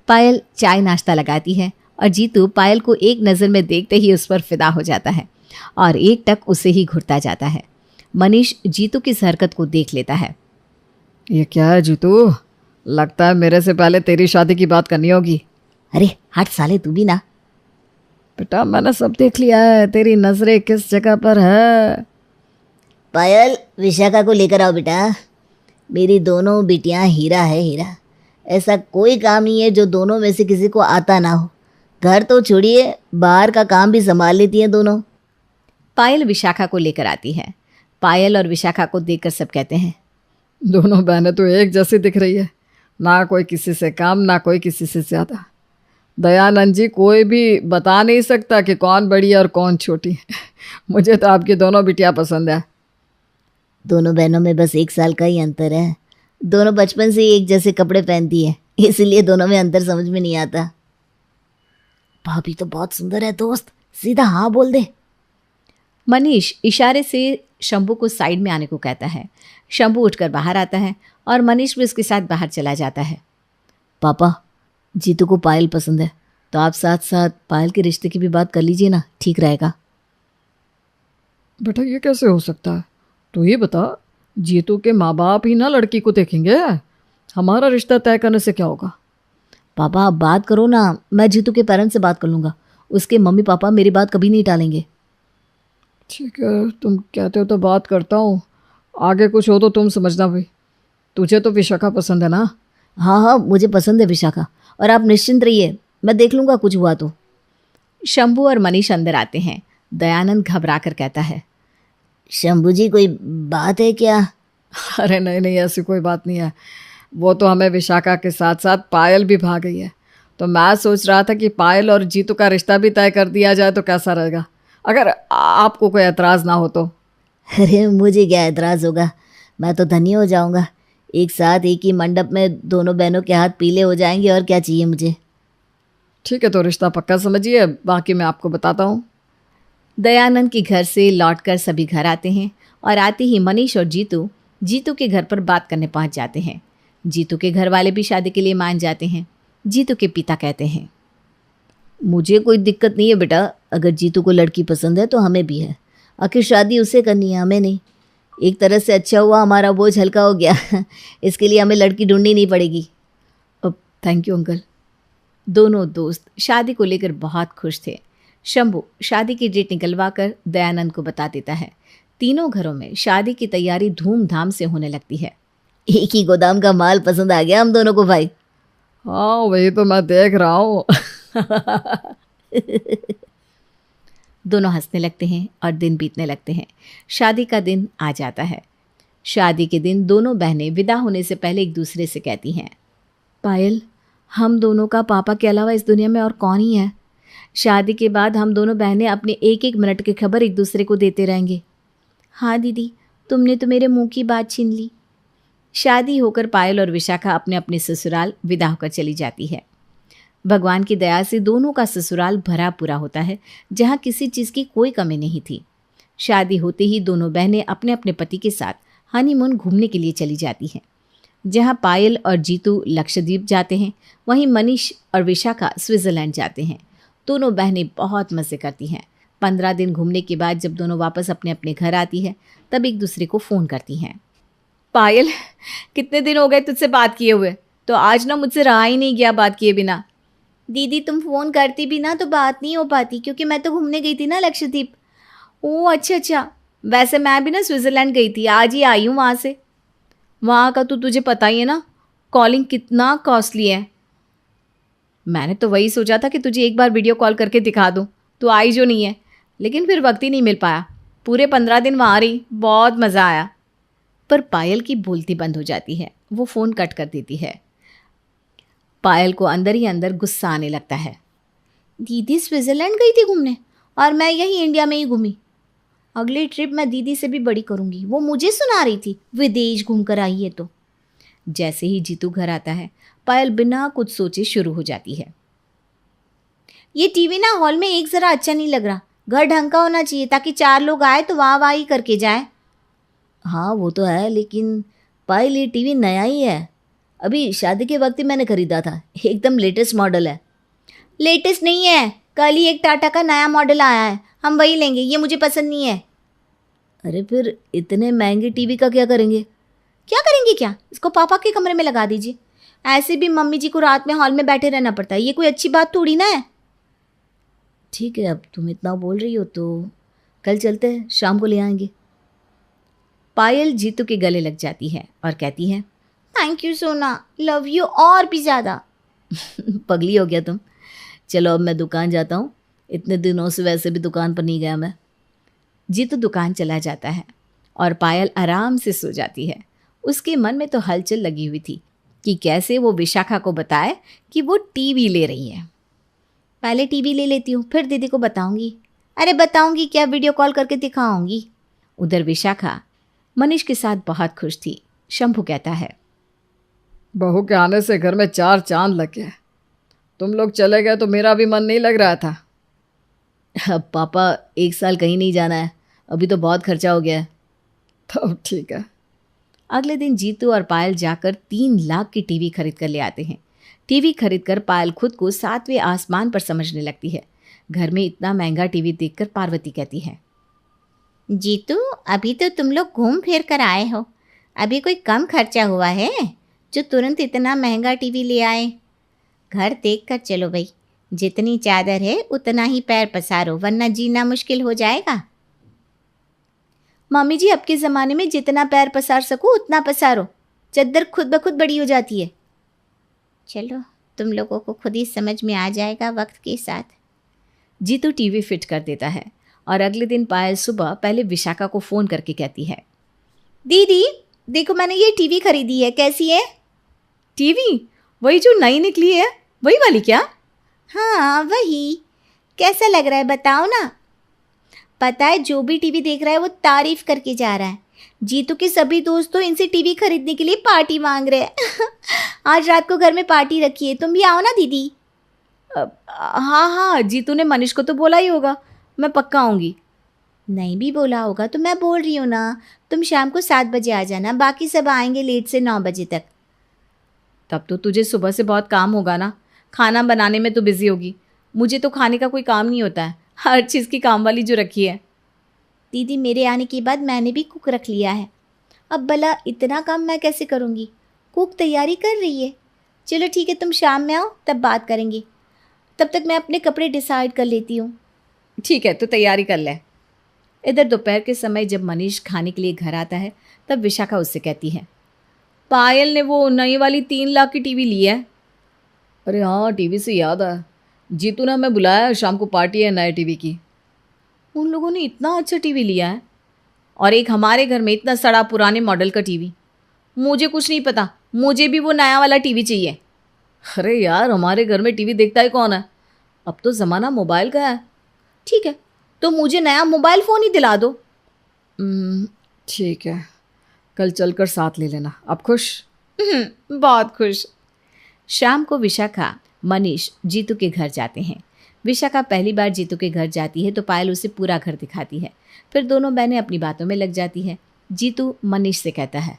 पायल चाय नाश्ता लगाती है और जीतू पायल को एक नज़र में देखते ही उस पर फिदा हो जाता है और एक टक उसे ही घुरता जाता है। मनीष जीतू की इस हरकत को देख लेता है। ये क्या है जीतू, लगता है मेरे से पहले तेरी शादी की बात करनी होगी। अरे हट साले, तू भी ना। बेटा मैंने सब देख लिया है, तेरी नजरें किस जगह पर है। पायल विशाखा को लेकर आओ बेटा। मेरी दोनों बिटियां हीरा है हीरा। ऐसा कोई काम नहीं है जो दोनों में से किसी को आता ना हो। घर तो छोड़िए, बाहर का काम भी संभाल लेती हैं दोनों। पायल विशाखा को लेकर आती है। पायल और विशाखा को देखकर सब कहते हैं, दोनों बहनें तो एक जैसी दिख रही है, ना कोई किसी से कम ना कोई किसी से ज़्यादा। दयानंद जी कोई भी बता नहीं सकता कि कौन बड़ी है और कौन छोटी। मुझे तो आपकी दोनों बिटियां पसंद है। दोनों बहनों में बस 1 साल का ही अंतर है। दोनों बचपन से ही एक जैसे कपड़े पहनती है, इसलिए दोनों में अंतर समझ में नहीं आता। भाभी तो बहुत सुंदर है दोस्त, सीधा हाँ बोल दे। मनीष इशारे से शंभू को साइड में आने को कहता है। शंभू उठकर बाहर आता है और मनीष भी उसके साथ बाहर चला जाता है। पापा जीतू को पायल पसंद है, तो आप साथ साथ पायल के रिश्ते की भी बात कर लीजिए ना, ठीक रहेगा। बेटा ये कैसे हो सकता है, तो ये बता, जीतू के माँ बाप ही ना लड़की को देखेंगे, हमारा रिश्ता तय करने से क्या होगा। पापा आप बात करो ना, मैं जीतू के पेरेंट्स से बात कर लूँगा। उसके मम्मी पापा मेरी बात कभी नहीं टालेंगे। ठीक है, तुम कहते हो तो बात करता हूँ, आगे कुछ हो तो तुम समझना भाई। तुझे तो विशाखा पसंद है ना? हाँ हाँ, मुझे पसंद है विशाखा, और आप निश्चिंत रहिए, मैं देख लूँगा कुछ हुआ तो। शंभू और मनीष अंदर आते हैं। दयानंद घबरा कर कहता है, शंभू जी कोई बात है क्या? अरे नहीं नहीं, ऐसी कोई बात नहीं है। वो तो हमें विशाखा के साथ साथ पायल भी भाग गई है, तो मैं सोच रहा था कि पायल और जीतू का रिश्ता भी तय कर दिया जाए तो कैसा रहेगा, अगर आपको कोई एतराज़ ना हो तो। अरे मुझे क्या एतराज़ होगा, मैं तो धनी हो जाऊंगा। एक साथ एक ही मंडप में दोनों बहनों के हाथ पीले हो जाएंगे, और क्या चाहिए मुझे। ठीक है, तो रिश्ता पक्का समझिए, बाकी मैं आपको बताता हूँ। दयानंद के घर से लौटकर सभी घर आते हैं और आते ही मनीष और जीतू के घर पर बात करने पहुंच जाते हैं। जीतू के घर वाले भी शादी के लिए मान जाते हैं। जीतू के पिता कहते हैं, मुझे कोई दिक्कत नहीं है बेटा, अगर जीतू को लड़की पसंद है तो हमें भी है। आखिर शादी उसे करनी है, हमें नहीं। एक तरह से अच्छा हुआ हमारा बोझ हल्का हो गया। इसके लिए हमें लड़की ढूंढनी नहीं पड़ेगी। अब थैंक यू अंकल। दोनों दोस्त शादी को लेकर बहुत खुश थे। शंभू शादी की डेट निकलवा कर दयानंद को बता देता है। तीनों घरों में शादी की तैयारी धूमधाम से होने लगती है। एक ही गोदाम का माल पसंद आ गया हम दोनों को भाई। हाँ वही तो मैं देख रहा हूँ। दोनों हंसने लगते हैं और दिन बीतने लगते हैं। शादी का दिन आ जाता है। शादी के दिन दोनों बहनें विदा होने से पहले एक दूसरे से कहती हैं, पायल, हम दोनों का पापा के अलावा इस दुनिया में और कौन ही है। शादी के बाद हम दोनों बहनें अपने एक एक मिनट की खबर एक दूसरे को देते रहेंगे। हाँ दीदी, तुमने तो मेरे मुंह की बात छीन ली। शादी होकर पायल और विशाखा अपने अपने ससुराल विदा होकर चली जाती है। भगवान की दया से दोनों का ससुराल भरा पूरा होता है, जहाँ किसी चीज़ की कोई कमी नहीं थी। शादी होते ही दोनों बहनें अपने अपने पति के साथ हनीमून घूमने के लिए चली जाती हैं। जहाँ पायल और जीतू लक्षद्वीप जाते हैं, वहीं मनीष और विशाखा स्विट्ज़रलैंड जाते हैं। दोनों बहनें बहुत मज़े करती हैं। 15 दिन घूमने के बाद जब दोनों वापस अपने अपने घर आती है, तब एक दूसरे को फ़ोन करती हैं। पायल, कितने दिन हो गए तुझसे बात किए हुए, तो आज ना मुझसे रहा ही नहीं गया बात किए बिना। दीदी तुम फ़ोन करती भी ना तो बात नहीं हो पाती, क्योंकि मैं तो घूमने गई थी ना लक्षद्वीप। ओह अच्छा, वैसे मैं भी ना स्विट्ज़रलैंड गई थी, आज ही आई हूँ वहाँ से। वहाँ का तो तुझे पता ही है ना, कॉलिंग कितना कॉस्टली है। मैंने तो वही सोचा था कि तुझे एक बार वीडियो कॉल करके दिखा दूँ, तो आई जो नहीं है, लेकिन फिर वक्त ही नहीं मिल पाया। पूरे 15 दिन वहाँ रही, बहुत मज़ा आया। पर पायल की बोलती बंद हो जाती है, वो फ़ोन कट कर देती है। पायल को अंदर ही अंदर गुस्सा आने लगता है। दीदी स्विट्ज़रलैंड गई थी घूमने और मैं यहीं इंडिया में ही घूमी। अगली ट्रिप मैं दीदी से भी बड़ी करूँगी। वो मुझे सुना रही थी विदेश घूम कर आई है तो। जैसे ही जीतू घर आता है, पायल बिना कुछ सोचे शुरू हो जाती है। ये टीवी ना हॉल में एक ज़रा अच्छा नहीं लग रहा। घर ढंग का होना चाहिए ताकि 4 लोग आए तो वाह वाह ही करके जाए। हाँ वो तो है, लेकिन पायल ये टीवी नया ही है, अभी शादी के वक्त ही मैंने खरीदा था, एकदम लेटेस्ट मॉडल है। लेटेस्ट नहीं है, कल ही एक टाटा का नया मॉडल आया है, हम वही लेंगे, ये मुझे पसंद नहीं है। अरे फिर इतने महंगे टीवी का क्या करेंगे? क्या करेंगे क्या, इसको पापा के कमरे में लगा दीजिए। ऐसे भी मम्मी जी को रात में हॉल में बैठे रहना पड़ता है, ये कोई अच्छी बात थोड़ी ना है। ठीक है, अब तुम इतना बोल रही हो तो कल चलते हैं, शाम को ले आएंगे। पायल जीतू के गले लग जाती है और कहती है, थैंक यू सोना, लव यू और भी ज़्यादा। पगली हो गया तुम। चलो अब मैं दुकान जाता हूँ, इतने दिनों से वैसे भी दुकान पर नहीं गया मैं। जीतू दुकान चला जाता है और पायल आराम से सो जाती है। उसके मन में तो हलचल लगी हुई थी कि कैसे वो विशाखा को बताए कि वो टीवी ले रही है। पहले टीवी ले लेती हूँ, फिर दीदी को बताऊंगी। अरे बताऊंगी क्या, वीडियो कॉल करके दिखाऊंगी। उधर विशाखा मनीष के साथ बहुत खुश थी। शंभू कहता है, बहू के आने से घर में 4 चांद लग गए। तुम लोग चले गए तो मेरा भी मन नहीं लग रहा था। अब पापा 1 साल कहीं नहीं जाना है, अभी तो बहुत खर्चा हो गया है। तब ठीक है। अगले दिन जीतू और पायल जाकर 3 लाख की टीवी खरीद कर ले आते हैं। टीवी खरीदकर पायल खुद को 7वें आसमान पर समझने लगती है। घर में इतना महंगा टीवी देखकर पार्वती कहती है, जीतू अभी तो तुम लोग घूम फिर कर आए हो, अभी कोई कम खर्चा हुआ है जो तुरंत इतना महंगा टीवी ले आए। घर देख कर चलो भाई, जितनी चादर है उतना ही पैर पसारो, वरना जीना मुश्किल हो जाएगा। मम्मी जी, अब के ज़माने में जितना पैर पसार सको उतना पसारो, चद्दर खुद ब खुद बड़ी हो जाती है। चलो, तुम लोगों को खुद ही समझ में आ जाएगा वक्त के साथ। जीतू टीवी फिट कर देता है और अगले दिन पायल सुबह पहले विशाखा को फ़ोन करके कहती है, दीदी देखो मैंने ये टीवी खरीदी है, कैसी है? टीवी? वही जो नई निकली है, वही वाली क्या? हाँ वही। कैसा लग रहा है बताओ ना। पता है जो भी टीवी देख रहा है वो तारीफ करके जा रहा है। जीतू के सभी दोस्त तो इनसे टीवी खरीदने के लिए पार्टी मांग रहे हैं। आज रात को घर में पार्टी रखी है, तुम भी आओ ना दीदी। हाँ हाँ, जीतू ने मनीष को तो बोला ही होगा, मैं पक्का आऊँगी। नहीं भी बोला होगा तो मैं बोल रही हूँ ना, तुम शाम को 7 बजे आ जाना, बाकी सब आएंगे लेट से 9 बजे तक। तब तो तुझे सुबह से बहुत काम होगा ना, खाना बनाने में तो बिजी होगी। मुझे तो खाने का कोई काम नहीं होता है, हर चीज़ की काम वाली जो रखी है। दीदी मेरे आने के बाद मैंने भी कुक रख लिया है, अब भला इतना काम मैं कैसे करूँगी? कुक तैयारी कर रही है। चलो ठीक है, तुम शाम में आओ तब बात करेंगे, तब तक मैं अपने कपड़े डिसाइड कर लेती हूँ। ठीक है, तो तैयारी कर ले। इधर दोपहर के समय जब मनीष खाने के लिए घर आता है तब विशाखा उससे कहती है, पायल ने वो नई वाली 3 लाख की टीवी ली है। अरे हाँ, टीवी से याद आया, जीतू ने हमें बुलाया, शाम को पार्टी है नए टीवी की। उन लोगों ने इतना अच्छा टीवी लिया है और एक हमारे घर में इतना सड़ा पुराने मॉडल का टीवी। मुझे कुछ नहीं पता, मुझे भी वो नया वाला टीवी चाहिए। अरे यार, हमारे घर में टीवी देखता ही कौन है, अब तो ज़माना मोबाइल का है। ठीक है, तो मुझे नया मोबाइल फ़ोन ही दिला दो। ठीक है, कल चलकर साथ ले लेना। अब खुश? बहुत खुश। शाम को विशाखा, मनीष जीतू के घर जाते हैं। विशाखा पहली बार जीतू के घर जाती है तो पायल उसे पूरा घर दिखाती है। फिर दोनों बहनें अपनी बातों में लग जाती है। जीतू मनीष से कहता है,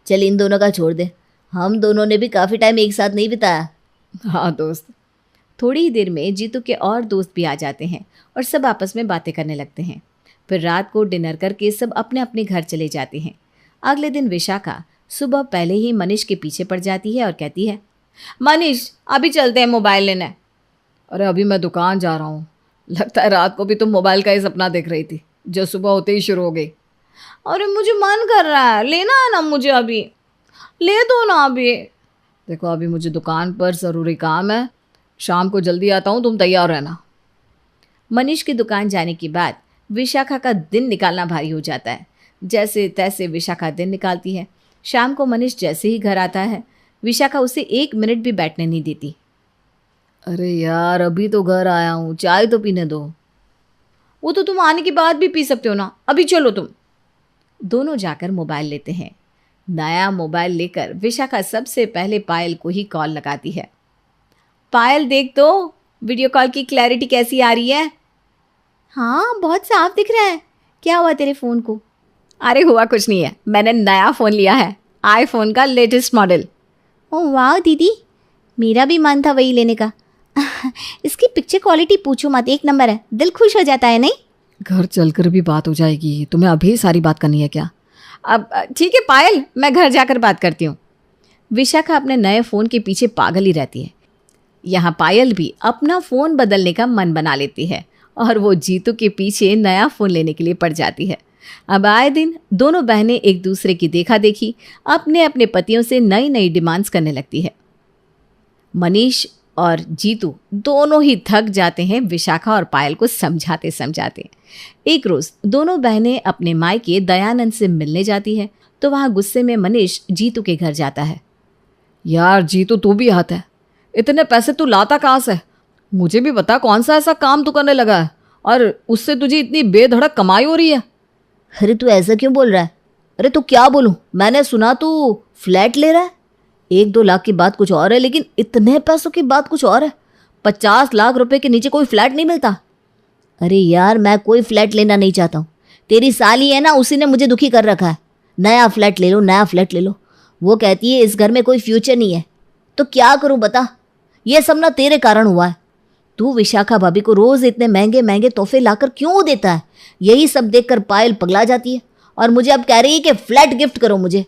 चल इन दोनों का छोड़ दे, हम दोनों ने भी काफ़ी टाइम एक साथ नहीं बिताया। हाँ दोस्त। थोड़ी ही देर में जीतू के और दोस्त भी आ जाते हैं और सब आपस में बातें करने लगते हैं। फिर रात को डिनर करके सब अपने अपने घर चले जाते हैं। अगले दिन विशाखा सुबह पहले ही मनीष के पीछे पड़ जाती है और कहती है, मनीष अभी चलते हैं मोबाइल लेने। अरे अभी मैं दुकान जा रहा हूँ। लगता है रात को भी तुम मोबाइल का ही सपना देख रही थी जो सुबह होते ही शुरू हो गई। अरे मुझे मन कर रहा है, लेना है ना मुझे, अभी ले दो ना। अभी देखो, अभी मुझे दुकान पर ज़रूरी काम है, शाम को जल्दी आता हूँ, तुम तैयार रहना। मनीष की दुकान जाने के बाद विशाखा का दिन निकालना भारी हो जाता है। जैसे तैसे विशाखा दिन निकालती है। शाम को मनीष जैसे ही घर आता है विशाखा उसे 1 मिनट भी बैठने नहीं देती। अरे यार, अभी तो घर आया हूँ, चाय तो पीने दो। वो तो तुम आने के बाद भी पी सकते हो ना, अभी चलो तुम। दोनों जाकर मोबाइल लेते हैं। नया मोबाइल लेकर विशाखा सबसे पहले पायल को ही कॉल लगाती है। पायल देख तो, वीडियो कॉल की क्लैरिटी कैसी आ रही है? हाँ बहुत साफ दिख रहा है। क्या हुआ तेरे फ़ोन को? अरे हुआ कुछ नहीं है, मैंने नया फ़ोन लिया है, आईफोन का लेटेस्ट मॉडल। ओह वाह दीदी, मेरा भी मन था वही लेने का। इसकी पिक्चर क्वालिटी पूछो मत, 1 नंबर है, दिल खुश हो जाता है। नहीं, घर चलकर भी बात हो जाएगी, तुम्हें अभी सारी बात करनी है क्या? अब ठीक है पायल, मैं घर जाकर बात करती हूँ। विशाखा अपने नए फ़ोन के पीछे पागल ही रहती है। यहाँ पायल भी अपना फ़ोन बदलने का मन बना लेती है और वो जीतू के पीछे नया फ़ोन लेने के लिए पड़ जाती है। अब आए दिन दोनों बहनें एक दूसरे की देखा देखी अपने अपने पतियों से नई नई डिमांड्स करने लगती है। मनीष और जीतू दोनों ही थक जाते हैं विशाखा और पायल को समझाते समझाते। एक रोज़ दोनों बहनें अपने मायके दयानंद से मिलने जाती है तो वहाँ गुस्से में मनीष जीतू के घर जाता है। यार जीतू, तू भी आता है, इतने पैसे तू लाता कहाँ से? मुझे भी बता, कौन सा ऐसा काम तू करने लगा है और उससे तुझे इतनी बेधड़क कमाई हो रही है? अरे तू ऐसा क्यों बोल रहा है? अरे तो क्या बोलूं, मैंने सुना तू फ्लैट ले रहा है। 1-2 लाख की बात कुछ और है, लेकिन इतने पैसों की बात कुछ और है। 50 लाख रुपए के नीचे कोई फ्लैट नहीं मिलता। अरे यार, मैं कोई फ्लैट लेना नहीं चाहता हूँ। तेरी साली है ना, उसी ने मुझे दुखी कर रखा है। नया फ्लैट ले लो, नया फ्लैट ले लो। वो कहती है इस घर में कोई फ्यूचर नहीं है। तो क्या करूं बता, ये सब ना तेरे कारण हुआ है। तू विशाखा भाभी को रोज इतने महंगे महंगे तोहफे लाकर क्यों देता है? यही सब देखकर पायल पगला जाती है और मुझे अब कह रही है कि फ्लैट गिफ्ट करो मुझे।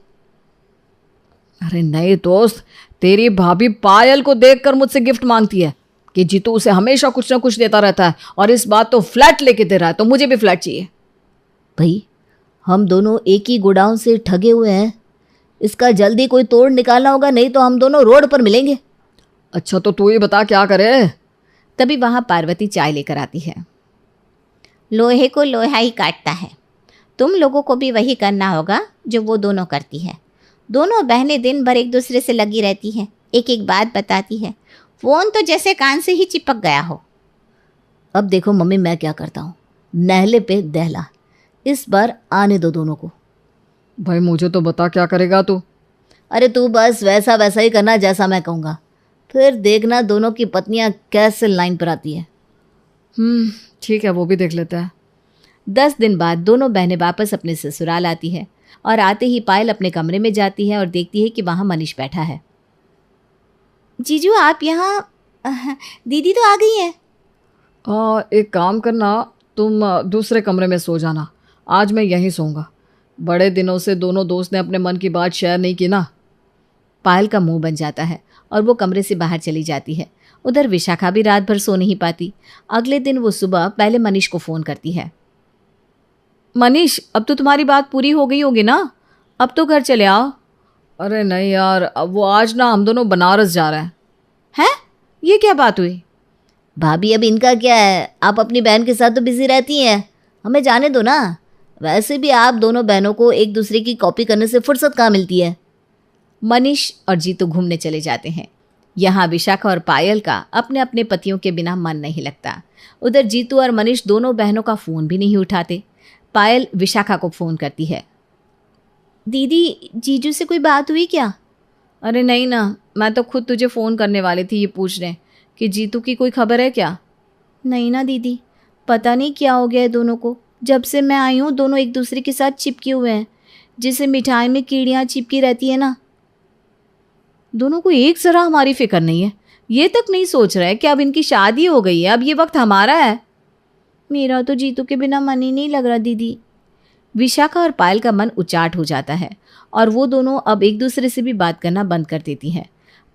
अरे नहीं दोस्त, तेरी भाभी पायल को देखकर मुझसे गिफ्ट मांगती है कि जीतू उसे हमेशा कुछ ना कुछ देता रहता है, और इस बात तो फ्लैट लेके दे रहा है, तो मुझे भी फ्लैट चाहिए। भाई हम दोनों एक ही गोडाउन से ठगे हुए हैं, इसका जल्दी कोई तोड़ निकालना होगा, नहीं तो हम दोनों रोड पर मिलेंगे। अच्छा तो तू ही बता क्या करे। तभी वहां पार्वती चाय लेकर आती है। लोहे को लोहा ही काटता है, तुम लोगों को भी वही करना होगा जो वो दोनों करती है। दोनों बहनें दिन भर एक दूसरे से लगी रहती हैं, एक एक बात बताती है, फोन तो जैसे कान से ही चिपक गया हो। अब देखो मम्मी मैं क्या करता हूँ, नहले पे दहला, इस बार आने दो दोनों को। भाई मुझे तो बता क्या करेगा तू। अरे तू बस वैसा वैसा ही करना जैसा मैं कहूँगा, फिर देखना दोनों की पत्नियां कैसे लाइन पर आती है। ठीक है, वो भी देख लेता है। 10 दिन बाद दोनों बहनें वापस अपने ससुराल आती है और आते ही पायल अपने कमरे में जाती है और देखती है कि वहां मनीष बैठा है। जीजू आप यहाँ, दीदी तो आ गई है। एक काम करना, तुम दूसरे कमरे में सो जाना, आज मैं यहीं सोऊंगा। बड़े दिनों से दोनों दोस्त ने अपने मन की बात शेयर नहीं की ना। पायल का मुंह बन जाता है और वो कमरे से बाहर चली जाती है। उधर विशाखा भी रात भर सो नहीं पाती। अगले दिन वो सुबह पहले मनीष को फ़ोन करती है। मनीष, अब तो तुम्हारी बात पूरी हो गई होगी ना, अब तो घर चले आओ। अरे नहीं यार, अब वो आज ना हम दोनों बनारस जा रहे हैं। हैं? ये क्या बात हुई? भाभी अब इनका क्या है, आप अपनी बहन के साथ तो बिजी रहती हैं, हमें जाने दो ना। वैसे भी आप दोनों बहनों को एक दूसरे की कॉपी करने से फुर्सत कहाँ मिलती है। मनीष और जीतू घूमने चले जाते हैं। यहाँ विशाखा और पायल का अपने अपने पतियों के बिना मन नहीं लगता। उधर जीतू और मनीष दोनों बहनों का फ़ोन भी नहीं उठाते। पायल विशाखा को फ़ोन करती है। दीदी जीजू से कोई बात हुई क्या? अरे नहीं ना, मैं तो खुद तुझे फ़ोन करने वाली थी ये पूछने कि जीतू की कोई खबर है क्या। नहीं ना दीदी, पता नहीं क्या हो गया है दोनों को। जब से मैं आई हूँ दोनों एक दूसरे के साथ चिपके हुए हैं, जैसे मिठाई में कीड़ियाँ चिपकी रहती है ना। दोनों को एक जरा हमारी फिक्र नहीं है, ये तक नहीं सोच रहा है कि अब इनकी शादी हो गई है, अब ये वक्त हमारा है। मेरा तो जीतू के बिना मन ही नहीं लग रहा दीदी। विशाखा और पायल का मन उचाट हो जाता है और वो दोनों अब एक दूसरे से भी बात करना बंद कर देती हैं।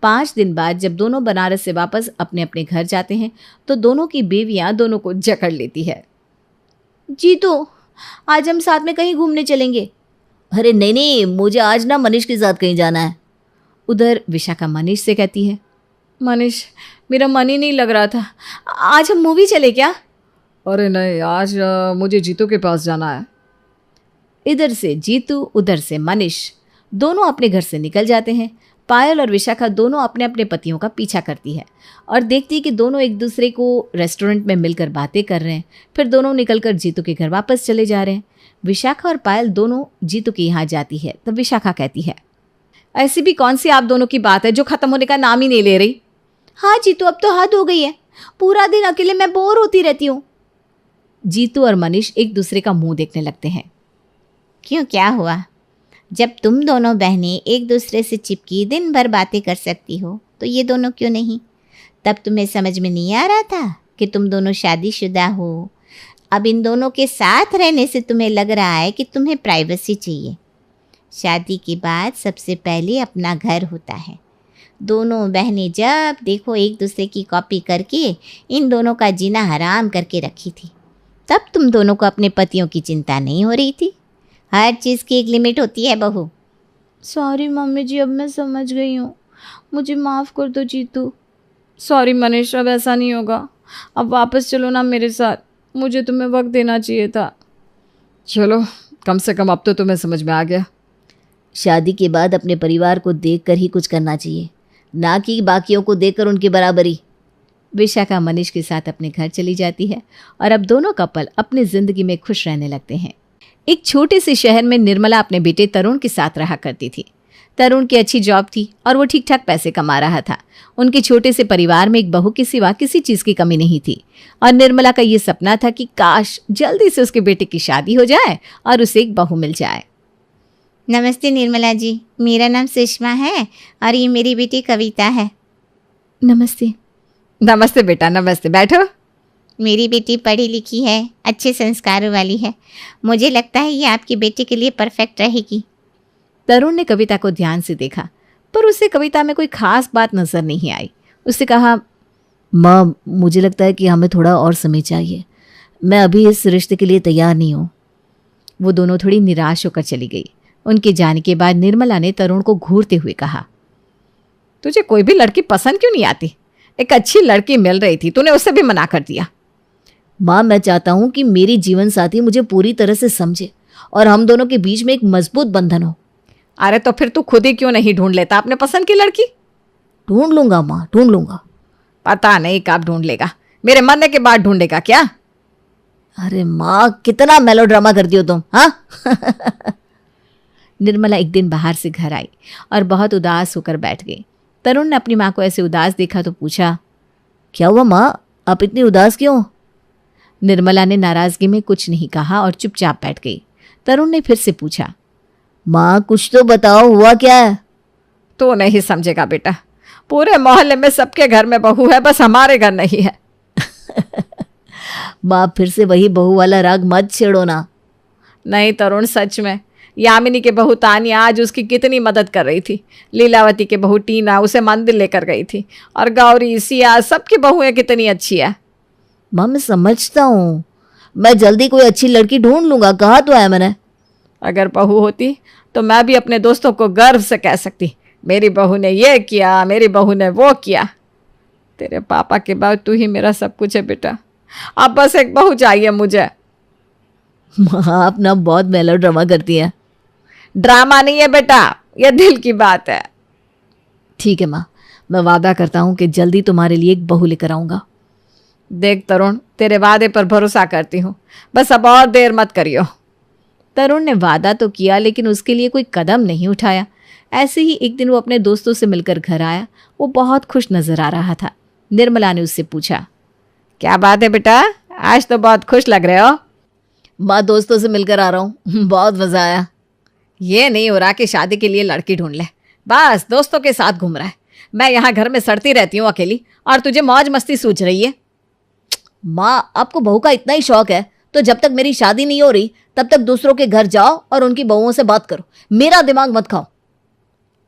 5 दिन बाद जब दोनों बनारस से वापस अपने अपने घर जाते हैं तो दोनों की बीवियां दोनों को जकड़ लेती है। जीतू आज हम साथ में कहीं घूमने चलेंगे। अरे नहीं नहीं, मुझे आज ना मनीष के साथ कहीं जाना है। उधर विशाखा मनीष से कहती है, मनीष मेरा मन ही नहीं लग रहा था, आज हम मूवी चले क्या? अरे नहीं, आज मुझे जीतू के पास जाना है। इधर से जीतू उधर से मनीष दोनों अपने घर से निकल जाते हैं। पायल और विशाखा दोनों अपने अपने पतियों का पीछा करती है और देखती है कि दोनों एक दूसरे को रेस्टोरेंट में मिलकर बातें कर रहे हैं। फिर दोनों निकलकर जीतू के घर वापस चले जा रहे हैं। विशाखा और पायल दोनों जीतू के यहाँ जाती है तब विशाखा कहती है, ऐसी भी कौन सी आप दोनों की बात है जो खत्म होने का नाम ही नहीं ले रही। हाँ जीतू, अब तो हद हो गई है, पूरा दिन अकेले मैं बोर होती रहती हूँ। जीतू और मनीष एक दूसरे का मुंह देखने लगते हैं। क्यों, क्या हुआ? जब तुम दोनों बहनें एक दूसरे से चिपकी दिन भर बातें कर सकती हो तो ये दोनों क्यों नहीं? तब तुम्हें समझ में नहीं आ रहा था कि तुम दोनों शादीशुदा हो। अब इन दोनों के साथ रहने से तुम्हें लग रहा है कि तुम्हें प्राइवेसी चाहिए। शादी के बाद सबसे पहले अपना घर होता है। दोनों बहनें जब देखो एक दूसरे की कॉपी करके इन दोनों का जीना हराम करके रखी थी। तब तुम दोनों को अपने पतियों की चिंता नहीं हो रही थी। हर चीज़ की एक लिमिट होती है बहू। सॉरी मम्मी जी, अब मैं समझ गई हूँ, मुझे माफ़ कर दो जीतू। सॉरी मनीष, अब ऐसा नहीं होगा, अब वापस चलो ना मेरे साथ, मुझे तुम्हें वक्त देना चाहिए था। चलो, कम से कम अब तो तुम्हें समझ में आ गया। शादी के बाद अपने परिवार को देखकर ही कुछ करना चाहिए, ना कि बाकियों को देखकर उनकी बराबरी। विशाखा मनीष के साथ अपने घर चली जाती है और अब दोनों कपल अपनी जिंदगी में खुश रहने लगते हैं। एक छोटे से शहर में निर्मला अपने बेटे तरुण के साथ रहा करती थी। तरुण की अच्छी जॉब थी और वो ठीक ठाक पैसे कमा रहा था। उनके छोटे से परिवार में एक बहू के सिवा किसी चीज़ की कमी नहीं थी और निर्मला का ये सपना था कि काश जल्दी से उसके बेटे की शादी हो जाए और उसे एक बहू मिल जाए। नमस्ते निर्मला जी, मेरा नाम सुषमा है और ये मेरी बेटी कविता है। नमस्ते। नमस्ते बेटा, नमस्ते, बैठो। मेरी बेटी पढ़ी लिखी है, अच्छे संस्कारों वाली है। मुझे लगता है ये आपकी बेटी के लिए परफेक्ट रहेगी। तरुण ने कविता को ध्यान से देखा। पर उसे कविता में कोई खास बात नजर नहीं आई। उसने कहा, माँ, मुझे लगता है कि हमें थोड़ा और समय चाहिए। मैं अभी इस रिश्ते के लिए तैयार नहीं हूँ। वो दोनों थोड़ी निराश होकर चली गई। उनके जाने के बाद निर्मला ने तरुण को घूरते हुए कहा, तुझे कोई भी लड़की पसंद क्यों नहीं आती? एक अच्छी लड़की मिल रही थी, तूने उससे भी मना कर दिया। माँ, मैं चाहता हूँ कि मेरी जीवन साथी मुझे पूरी तरह से समझे और हम दोनों के बीच में एक मजबूत बंधन हो। अरे तो फिर तू खुद ही क्यों नहीं ढूंढ लेता अपने पसंद की लड़की? ढूंढ लूंगा माँ, ढूंढ लूंगा। पता नहीं कब ढूंढ लेगा, मेरे मरने के बाद ढूंढेगा क्या? अरे माँ, कितना मेलोड्रामा करती हो तुम, हाँ? निर्मला एक दिन बाहर से घर आई और बहुत उदास होकर बैठ गई। तरुण ने अपनी माँ को ऐसे उदास देखा तो पूछा, क्या हुआ माँ, आप इतनी उदास क्यों? निर्मला ने नाराजगी में कुछ नहीं कहा और चुपचाप बैठ गई। तरुण ने फिर से पूछा, माँ कुछ तो बताओ, हुआ क्या है? तो नहीं समझेगा बेटा, पूरे मोहल्ले में सबके घर में बहू है, बस हमारे घर नहीं है। माँ, फिर से वही बहू वाला राग मत छेड़ो ना। नहीं तरुण, सच में यामिनी के बहू तानिया आज उसकी कितनी मदद कर रही थी। लीलावती के बहू टीना उसे मंदिर लेकर गई थी, और गौरी, सिया, सबकी बहुएं कितनी अच्छी है। माँ, मैं समझता हूँ, मैं जल्दी कोई अच्छी लड़की ढूंढ लूंगा, कहा तो है मैंने। अगर बहू होती तो मैं भी अपने दोस्तों को गर्व से कह सकती, मेरी बहू ने ये किया, मेरी बहू ने वो किया। तेरे पापा के बाद तू ही मेरा सब कुछ है बेटा, अब बस एक बहू चाहिए मुझे। माँ, आप ना बहुत मेलोड्रामा करती हैं। ड्रामा नहीं है बेटा, ये दिल की बात है। ठीक है माँ, मैं वादा करता हूँ कि जल्दी तुम्हारे लिए एक बहू लेकर आऊंगा। देख तरुण, तेरे वादे पर भरोसा करती हूँ, बस अब और देर मत करियो। तरुण ने वादा तो किया लेकिन उसके लिए कोई कदम नहीं उठाया। ऐसे ही एक दिन वो अपने दोस्तों से मिलकर घर आया। वो बहुत खुश नजर आ रहा था। निर्मला ने उससे पूछा, क्या बात है बेटा, आज तो बहुत खुश लग रहे हो। माँ, दोस्तों से मिलकर आ रहा हूँ, बहुत मजा आया। ये नहीं हो रहा कि शादी के लिए लड़की ढूंढ ले, बस दोस्तों के साथ घूम रहा है। मैं यहाँ घर में सड़ती रहती हूँ अकेली, और तुझे मौज मस्ती सूझ रही है। माँ, आपको बहू का इतना ही शौक है तो जब तक मेरी शादी नहीं हो रही तब तक दूसरों के घर जाओ और उनकी बहुओं से बात करो, मेरा दिमाग मत खाओ।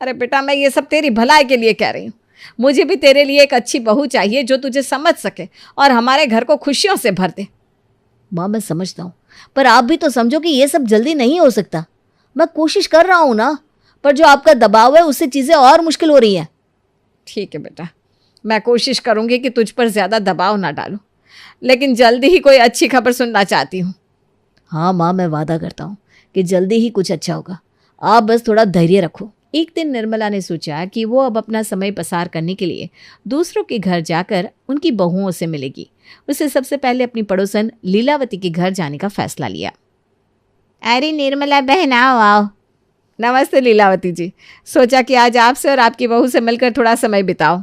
अरे बेटा, मैं ये सब तेरी भलाई के लिए कह रही हूँ। मुझे भी तेरे लिए एक अच्छी बहू चाहिए जो तुझे समझ सके और हमारे घर को खुशियों से भर दे। माँ, मैं समझता हूँ, पर आप भी तो समझो कि ये सब जल्दी नहीं हो सकता। मैं कोशिश कर रहा हूँ ना, पर जो आपका दबाव है उससे चीजें और मुश्किल हो रही हैं। ठीक है बेटा, मैं कोशिश करूंगी कि तुझ पर ज्यादा दबाव ना डालूं, लेकिन जल्दी ही कोई अच्छी खबर सुनना चाहती हूँ। हाँ माँ, मैं वादा करता हूँ कि जल्दी ही कुछ अच्छा होगा, आप बस थोड़ा धैर्य रखो। एक दिन निर्मला ने सोचा कि वो अब अपना समय पसार करने के लिए दूसरों के घर जाकर उनकी बहुओं से मिलेगी। उसे सबसे पहले अपनी पड़ोसन लीलावती के घर जाने का फैसला लिया। अरे निर्मला बहन, आओ आओ। नमस्ते लीलावती जी, सोचा कि आज आपसे और आपकी बहू से मिलकर थोड़ा समय बिताओ।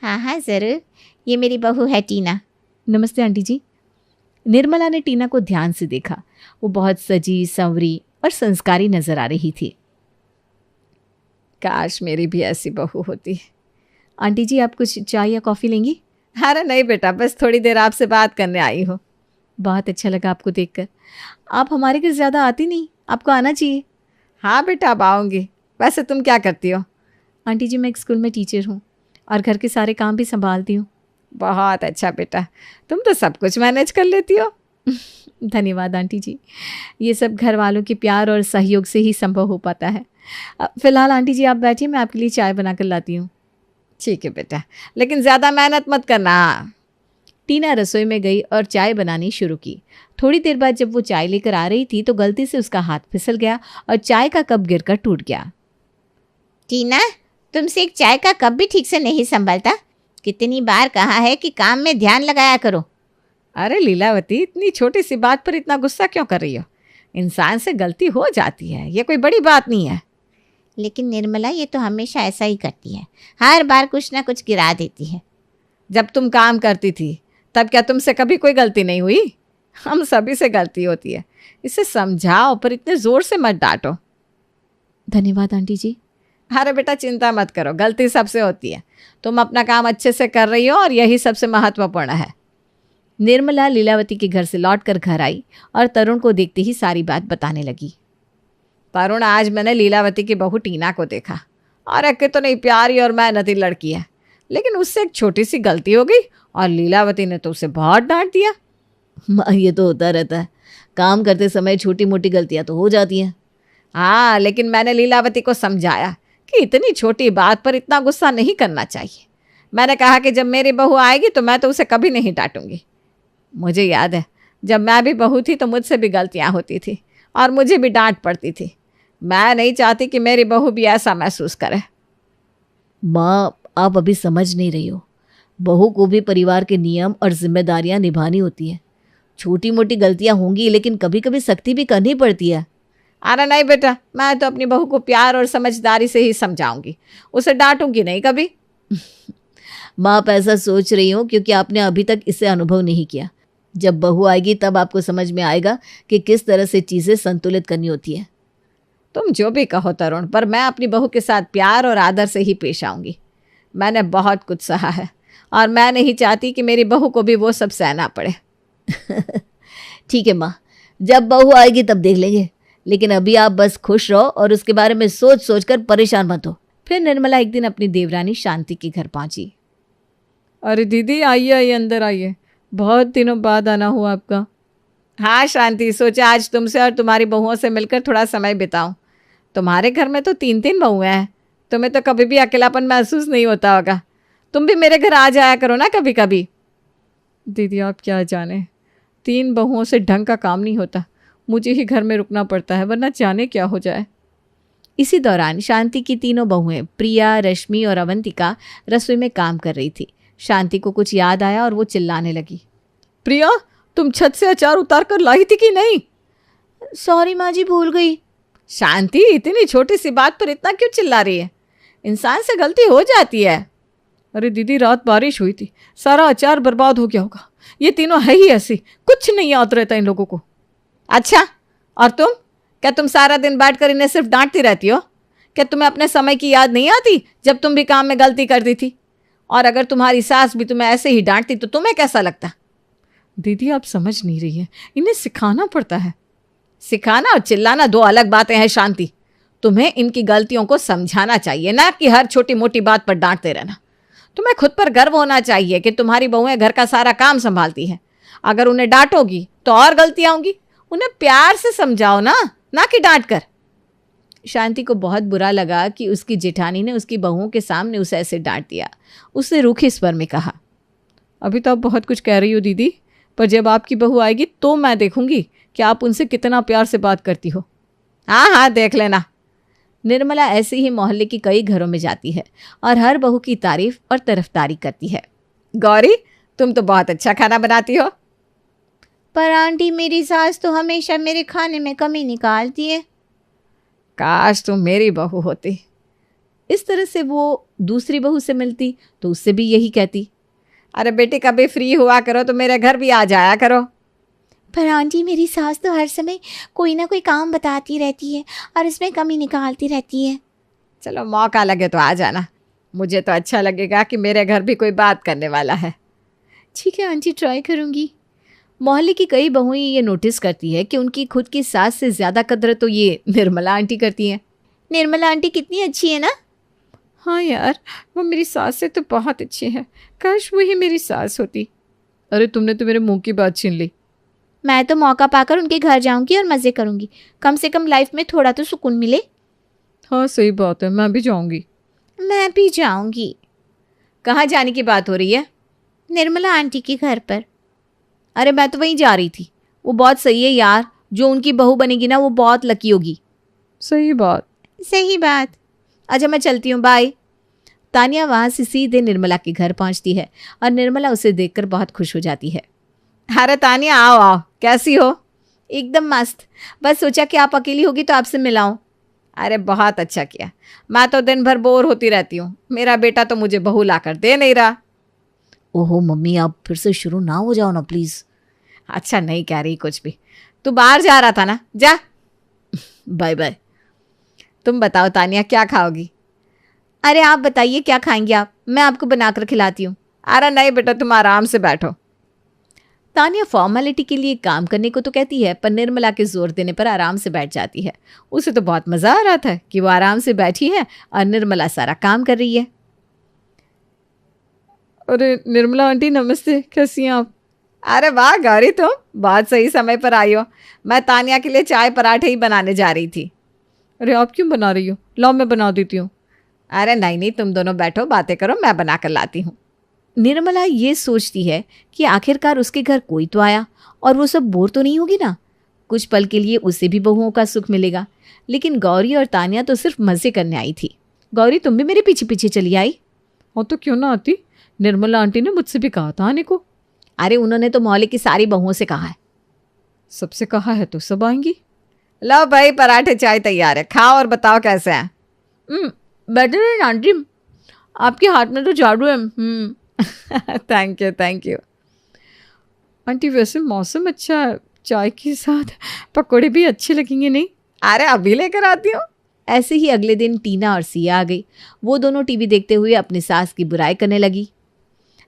हाँ हाँ ज़रूर, ये मेरी बहू है टीना। नमस्ते आंटी जी। निर्मला ने टीना को ध्यान से देखा। वो बहुत सजी संवरी और संस्कारी नजर आ रही थी। काश मेरी भी ऐसी बहू होती। आंटी जी, आप कुछ चाय या कॉफ़ी लेंगी? अरे नहीं बेटा, बस थोड़ी देर आपसे बात करने आई हूँ। बहुत अच्छा लगा आपको देखकर। आप हमारे घर ज़्यादा आती नहीं, आपको आना चाहिए। हाँ बेटा, अब आऊँगी। वैसे तुम क्या करती हो? आंटी जी, मैं एक स्कूल में टीचर हूँ और घर के सारे काम भी संभालती हूँ। बहुत अच्छा बेटा, तुम तो सब कुछ मैनेज कर लेती हो। धन्यवाद आंटी जी, ये सब घर वालों के प्यार और सहयोग से ही संभव हो पाता है। फिलहाल आंटी जी आप बैठिए, मैं आपके लिए चाय बना कर लाती हूँ। ठीक है बेटा, लेकिन ज़्यादा मेहनत मत करना। टीना रसोई में गई और चाय बनानी शुरू की। थोड़ी देर बाद जब वो चाय लेकर आ रही थी तो गलती से उसका हाथ फिसल गया और चाय का कप गिरकर टूट गया। टीना, तुमसे एक चाय का कप भी ठीक से नहीं संभलता। कितनी बार कहा है कि काम में ध्यान लगाया करो। अरे लीलावती, इतनी छोटी सी बात पर इतना गुस्सा क्यों कर रही हो? इंसान से गलती हो जाती है, ये कोई बड़ी बात नहीं है। लेकिन निर्मला ये तो हमेशा ऐसा ही करती है, हर बार कुछ ना कुछ गिरा देती है। जब तुम काम करती थी तब क्या तुमसे कभी कोई गलती नहीं हुई? हम सभी से गलती होती है, इसे समझाओ पर इतने ज़ोर से मत डांटो। धन्यवाद आंटी जी। अरे बेटा चिंता मत करो, गलती सबसे होती है। तुम अपना काम अच्छे से कर रही हो और यही सबसे महत्वपूर्ण है। निर्मला लीलावती के घर से लौटकर घर आई और तरुण को देखते ही सारी बात बताने लगी। तरुण, आज मैंने लीलावती की बहू टीना को देखा अरे कितनी प्यारी और मेहनती लड़की है, लेकिन उससे एक छोटी सी गलती हो गई और लीलावती ने तो उसे बहुत डांट दिया। माँ ये तो होता रहता है, काम करते समय छोटी मोटी गलतियां तो हो जाती हैं। हाँ, लेकिन मैंने लीलावती को समझाया कि इतनी छोटी बात पर इतना गुस्सा नहीं करना चाहिए। मैंने कहा कि जब मेरी बहू आएगी तो मैं तो उसे कभी नहीं डांटूंगी। मुझे याद है जब मैं भी बहू थी तो मुझसे भी गलतियां होती थी और मुझे भी डांट पड़ती थी। मैं नहीं चाहती कि मेरी बहू भी ऐसा महसूस करे। माँ आप अभी समझ नहीं रही हो, बहू को भी परिवार के नियम और जिम्मेदारियां निभानी होती हैं। छोटी मोटी गलतियां होंगी लेकिन कभी कभी सख्ती भी करनी पड़ती है। अरे नहीं बेटा, मैं तो अपनी बहू को प्यार और समझदारी से ही समझाऊंगी, उसे डांटूंगी नहीं कभी। माँ आप ऐसा सोच रही हो क्योंकि आपने अभी तक इसे अनुभव नहीं किया। जब बहू आएगी तब आपको समझ में आएगा कि किस तरह से चीजें संतुलित करनी होती है। तुम जो भी कहो तरुण, पर मैं अपनी बहू के साथ प्यार और आदर से ही पेश आऊंगी। मैंने बहुत कुछ सहा है और मैं नहीं चाहती कि मेरी बहू को भी वो सब सहना पड़े। ठीक है माँ, जब बहू आएगी तब देख लेंगे, लेकिन अभी आप बस खुश रहो और उसके बारे में सोच सोच कर परेशान मत हो। फिर निर्मला एक दिन अपनी देवरानी शांति के घर पहुंची। अरे दीदी आइए आइए, अंदर आइए, बहुत दिनों बाद आना हुआ आपका। हाँ शांति, सोचा आज तुमसे और तुम्हारी बहुओं से मिलकर थोड़ा समय बिताऊं। तुम्हारे घर में तो 3 बहुएं हैं, तुम्हें तो कभी भी अकेलापन महसूस नहीं होता होगा। तुम भी मेरे घर आ जाया करो ना कभी कभी। दीदी आप क्या जाने, 3 बहुओं से ढंग का काम नहीं होता, मुझे ही घर में रुकना पड़ता है, वरना जाने क्या हो जाए। इसी दौरान शांति की 3 बहुएं प्रिया, रश्मि और अवंतिका रसोई में काम कर रही थी। शांति को कुछ याद आया और वो चिल्लाने लगी, प्रिया तुम छत से अचार उतार कर लाई थी कि नहीं? सॉरी माँ जी, भूल गई। शांति इतनी छोटी सी बात पर इतना क्यों चिल्ला रही है? इंसान से गलती हो जाती है। अरे दीदी रात बारिश हुई थी, सारा अचार बर्बाद हो गया होगा। ये तीनों है ही ऐसी, कुछ नहीं याद रहता इन लोगों को। अच्छा, और तुम क्या तुम सारा दिन बैठकर इन्हें सिर्फ डांटती रहती हो? क्या तुम्हें अपने समय की याद नहीं आती जब तुम भी काम में गलती करती थी? और अगर तुम्हारी सास भी तुम्हें ऐसे ही डांटती तो तुम्हें कैसा लगता? दीदी आप समझ नहीं रही है, इन्हें सिखाना पड़ता है। सिखाना और चिल्लाना 2 अलग बातें हैं शांति। तुम्हें इनकी गलतियों को समझाना चाहिए, ना कि हर छोटी मोटी बात पर डांटते रहना। तुम्हें खुद पर गर्व होना चाहिए कि तुम्हारी बहुएं घर का सारा काम संभालती हैं। अगर उन्हें डांटोगी तो और गलतियां होंगी। उन्हें प्यार से समझाओ ना कि डांट कर। शांति को बहुत बुरा लगा कि उसकी जेठानी ने उसकी बहुओं के सामने उसे ऐसे डांट दिया। उसने रूखे स्वर में कहा, अभी तो आप बहुत कुछ कह रही हो दीदी, पर जब आपकी बहू आएगी तो मैं देखूंगी कि आप उनसे कितना प्यार से बात करती हो। हाँ हाँ देख लेना। निर्मला ऐसे ही मोहल्ले की कई घरों में जाती है और हर बहू की तारीफ और तरफदारी करती है। गौरी तुम तो बहुत अच्छा खाना बनाती हो। पर आंटी मेरी सास तो हमेशा मेरे खाने में कमी निकालती है। काश तुम मेरी बहू होती। इस तरह से वो दूसरी बहू से मिलती तो उससे भी यही कहती, अरे बेटी कभी फ्री हुआ करो तो मेरे घर भी आ जाया करो। पर आंटी मेरी सास तो हर समय कोई ना कोई काम बताती रहती है और इसमें कमी निकालती रहती है। चलो मौका लगे तो आ जाना, मुझे तो अच्छा लगेगा कि मेरे घर भी कोई बात करने वाला है। ठीक है आंटी, ट्राई करूंगी। मोहल्ले की कई बहुएं ये नोटिस करती है कि उनकी खुद की सास से ज्यादा कदर तो ये निर्मला आंटी करती हैं। निर्मला आंटी कितनी अच्छी है ना। हाँ यार, वो मेरी सास से तो बहुत अच्छी है, काश वही मेरी सास होती। अरे तुमने तो मेरे मुंह की बात छीन ली। मैं तो मौका पाकर उनके घर जाऊंगी और मजे करूंगी, कम से कम लाइफ में थोड़ा तो सुकून मिले। हाँ सही बात है, मैं भी जाऊंगी। मैं भी जाऊंगी। कहाँ जाने की बात हो रही है? निर्मला आंटी के घर पर। अरे मैं तो वहीं जा रही थी। वो बहुत सही है यार, जो उनकी बहू बनेगी ना वो बहुत लकी होगी। सही बात। सही बात। अच्छा मैं चलती हूँ, बाय। तानिया वहां से सीधे निर्मला के घर पहुंचती है और निर्मला उसे देखकर बहुत खुश हो जाती है। अरे तानिया आओ आओ, कैसी हो? एकदम मस्त, बस सोचा कि आप अकेली होगी तो आपसे मिलाऊं। अरे बहुत अच्छा किया, मैं तो दिन भर बोर होती रहती हूँ। मेरा बेटा तो मुझे बहू ला कर दे नहीं रहा। ओहो मम्मी, आप फिर से शुरू ना हो जाओ ना प्लीज। अच्छा नहीं कह रही कुछ भी, तू बाहर जा रहा था ना, जा। Bye bye. तुम बताओ तानिया क्या खाओगी? अरे आप बताइए क्या खाएंगे आप, मैं आपको बनाकर खिलाती हूँ। अरे नहीं बेटा, तुम आराम से बैठो। तानिया फॉर्मेलिटी के लिए काम करने को तो कहती है, पर निर्मला के जोर देने पर आराम से बैठ जाती है। उसे तो बहुत मजा आ रहा था कि वो आराम से बैठी है और निर्मला सारा काम कर रही है। अरे निर्मला आंटी नमस्ते, कैसी हैं आप? अरे वाह गौरी, तुम बहुत सही समय पर आई हो। मैं तानिया के लिए चाय पराठे ही बनाने जा रही थी। अरे आप क्यों बना रही हो? लाओ मैं बना देती हूँ। अरे नहीं, तुम दोनों बैठो, बातें करो, मैं बना कर लाती हूँ। निर्मला ये सोचती है कि आखिरकार उसके घर कोई तो आया और वो सब बोर तो नहीं होगी ना। कुछ पल के लिए उसे भी बहुओं का सुख मिलेगा। लेकिन गौरी और तानिया तो सिर्फ मजे करने आई थी। गौरी, तुम भी मेरे पीछे पीछे चली आई। हाँ तो क्यों ना आती, निर्मला आंटी ने मुझसे भी कहा था आने को। अरे उन्होंने तो मोहल्ले की सारी बहुओं से कहा है। सबसे कहा है तो सब आएंगी। लो भाई, पराठे चाय तैयार है, खाओ और बताओ कैसे हैं। बेटर आंटी, आपके हाथ में तो जादू है। Thank you. आंटी वैसे मौसम अच्छा है, चाय के साथ पकौड़े भी अच्छे लगेंगे नहीं? अरे अभी लेकर आती हूँ। ऐसे ही अगले दिन टीना और सिया आ गई। वो दोनों टीवी देखते हुए अपनी सास की बुराई करने लगी।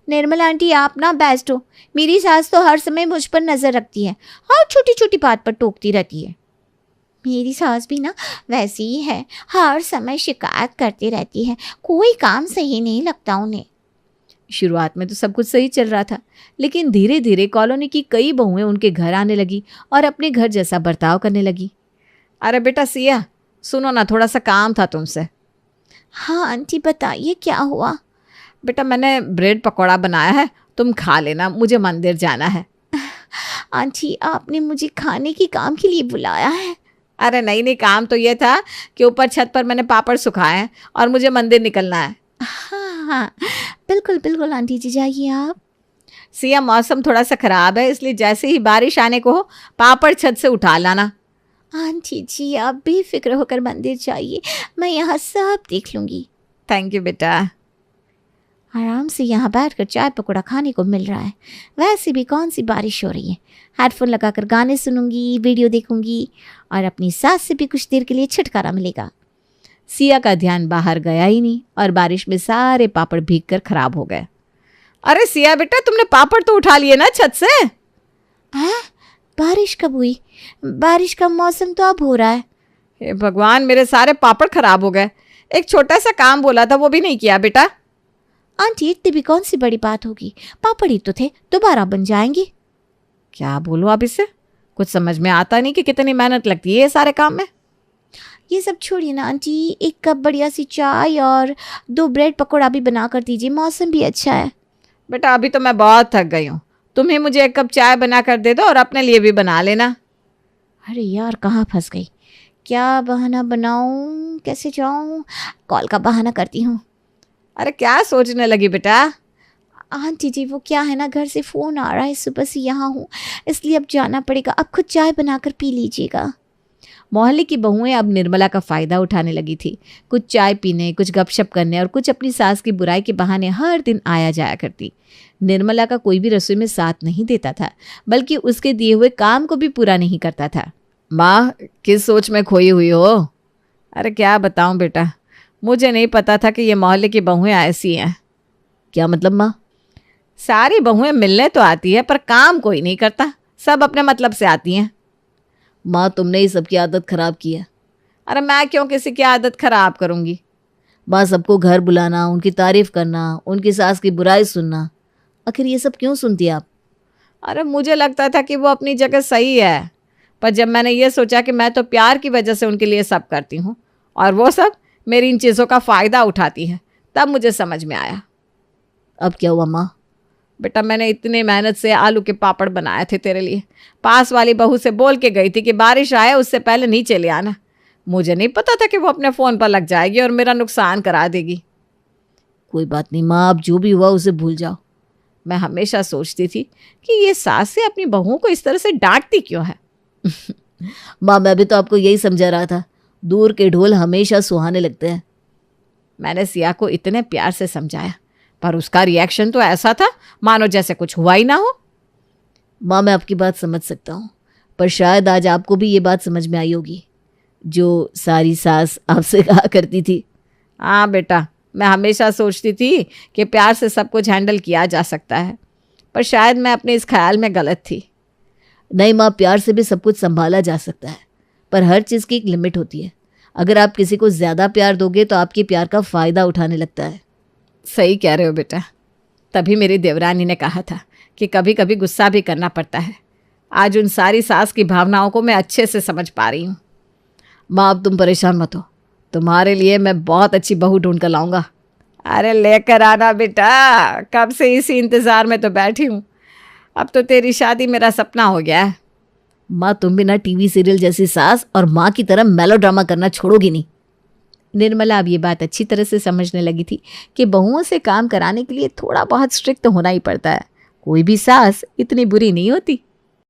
निर्मला आंटी आप ना बेस्ट हो। मेरी सास तो हर समय मुझ पर नजर रखती है, हर छोटी छोटी बात पर टोकती रहती है। मेरी सास भी ना वैसी ही है, हर समय शिकायत करती रहती है, कोई काम सही नहीं लगता उन्हें। शुरुआत में तो सब कुछ सही चल रहा था, लेकिन धीरे धीरे कॉलोनी की कई बहुएं उनके घर आने लगी और अपने घर जैसा बर्ताव करने लगी। अरे बेटा सिया, सुनो ना, थोड़ा सा काम था तुमसे। हाँ आंटी बताइए क्या हुआ? बेटा मैंने ब्रेड पकौड़ा बनाया है, तुम खा लेना, मुझे मंदिर जाना है। आंटी आपने मुझे खाने की काम के लिए बुलाया है? अरे नहीं, काम तो ये था कि ऊपर छत पर मैंने पापड़ सुखाए हैं और मुझे मंदिर निकलना है। हाँ बिल्कुल आंटी जी, जाइए आप। सिया मौसम थोड़ा सा खराब है, इसलिए जैसे ही बारिश आने को हो पापड़ छत से उठा लाना। आंटी जी आप बेफिक्र होकर मंदिर जाइए, मैं यहाँ सब देख लूंगी। थैंक यू बेटा। आराम से यहाँ बैठकर चाय पकौड़ा खाने को मिल रहा है। वैसे भी कौन सी बारिश हो रही है, हेडफोन लगाकर गाने सुनूंगी, वीडियो देखूंगी और अपनी सास से भी कुछ देर के लिए छुटकारा मिलेगा। सिया का ध्यान बाहर गया ही नहीं और बारिश में सारे पापड़ भीगकर खराब हो गए। अरे सिया बेटा, तुमने पापड़ तो उठा लिए ना छत से? हैं? बारिश कब हुई? बारिश का मौसम तो अब हो रहा है। हे भगवान, मेरे सारे पापड़ खराब हो गए। एक छोटा सा काम बोला था वो भी नहीं किया बेटा। आंटी इतनी भी कौन सी बड़ी बात होगी, पापड़ ही तो थे, दोबारा बन जाएंगे। क्या बोलो अब इससे, कुछ समझ में आता नहीं कि कितनी मेहनत लगती है ये सारे काम में। ये सब छोड़िए ना आंटी, एक कप बढ़िया सी चाय और 2 ब्रेड पकौड़ा भी बना कर दीजिए, मौसम भी अच्छा है। बेटा अभी तो मैं बहुत थक गई हूँ, तुम ही मुझे 1 कप चाय बना कर दे दो और अपने लिए भी बना लेना। अरे यार कहाँ फंस गई, क्या बहाना बनाऊं, कैसे जाऊं? कॉल का बहाना करती हूँ। अरे क्या सोचने लगी बेटा? आंटी जी वो क्या है ना, घर से फ़ोन आ रहा है, सुबह से यहाँ हूँ इसलिए अब जाना पड़ेगा, अब खुद चाय बनाकर पी लीजिएगा। मोहल्ले की बहुएं अब निर्मला का फ़ायदा उठाने लगी थी। कुछ चाय पीने, कुछ गपशप करने और कुछ अपनी सास की बुराई के बहाने हर दिन आया जाया करती। निर्मला का कोई भी रसोई में साथ नहीं देता था, बल्कि उसके दिए हुए काम को भी पूरा नहीं करता था। माँ किस सोच में खोई हुई हो? अरे क्या बताऊं बेटा, मुझे नहीं पता था कि ये मोहल्ले की बहुएं ऐसी हैं। क्या मतलब माँ? सारी बहुएं मिलने तो आती है पर काम कोई नहीं करता, सब अपने मतलब से आती हैं। माँ तुमने ही सबकी आदत खराब की है। अरे मैं क्यों किसी की आदत खराब करूंगी? माँ सबको घर बुलाना, उनकी तारीफ करना, उनकी सास की बुराई सुनना, आखिर ये सब क्यों सुनती आप? अरे मुझे लगता था कि वो अपनी जगह सही है, पर जब मैंने ये सोचा कि मैं तो प्यार की वजह से उनके लिए सब करती हूँ और वो सब मेरी इन चीज़ों का फ़ायदा उठाती हैं, तब मुझे समझ में आया। अब क्या हुआ माँ? बेटा मैंने इतनी मेहनत से आलू के पापड़ बनाए थे तेरे लिए, पास वाली बहू से बोल के गई थी कि बारिश आए उससे पहले नीचे ले आना। मुझे नहीं पता था कि वो अपने फ़ोन पर लग जाएगी और मेरा नुकसान करा देगी। कोई बात नहीं माँ, अब जो भी हुआ उसे भूल जाओ। मैं हमेशा सोचती थी कि ये सास से अपनी बहुओं को इस तरह से डांटती क्यों है। माँ मैं भी तो आपको यही समझा रहा था, दूर के ढोल हमेशा सुहाने लगते हैं। मैंने सिया को इतने प्यार से समझाया पर उसका रिएक्शन तो ऐसा था मानो जैसे कुछ हुआ ही ना हो। माँ मैं आपकी बात समझ सकता हूँ, पर शायद आज आपको भी ये बात समझ में आई होगी जो सारी सास आपसे कहा करती थी। हाँ बेटा, मैं हमेशा सोचती थी कि प्यार से सब कुछ हैंडल किया जा सकता है, पर शायद मैं अपने इस ख्याल में गलत थी। नहीं माँ, प्यार से भी सब कुछ संभाला जा सकता है, पर हर चीज़ की एक लिमिट होती है। अगर आप किसी को ज़्यादा प्यार दोगे तो आपके प्यार का फ़ायदा उठाने लगता है। सही कह रहे हो बेटा। तभी मेरी देवरानी ने कहा था कि कभी कभी गुस्सा भी करना पड़ता है। आज उन सारी सास की भावनाओं को मैं अच्छे से समझ पा रही हूँ। माँ अब तुम परेशान मत हो, तुम्हारे लिए मैं बहुत अच्छी बहू ढूंढ कर लाऊंगा। अरे लेकर आना बेटा, कब से इसी इंतज़ार में तो बैठी हूँ। अब तो तेरी शादी मेरा सपना हो गया है। माँ तुम भी ना टीवी सीरियल जैसी सास और माँ की तरह मेलोड्रामा करना छोड़ोगी नहीं। निर्मला अब ये बात अच्छी तरह से समझने लगी थी कि बहुओं से काम कराने के लिए थोड़ा बहुत स्ट्रिक्ट होना ही पड़ता है। कोई भी सास इतनी बुरी नहीं होती।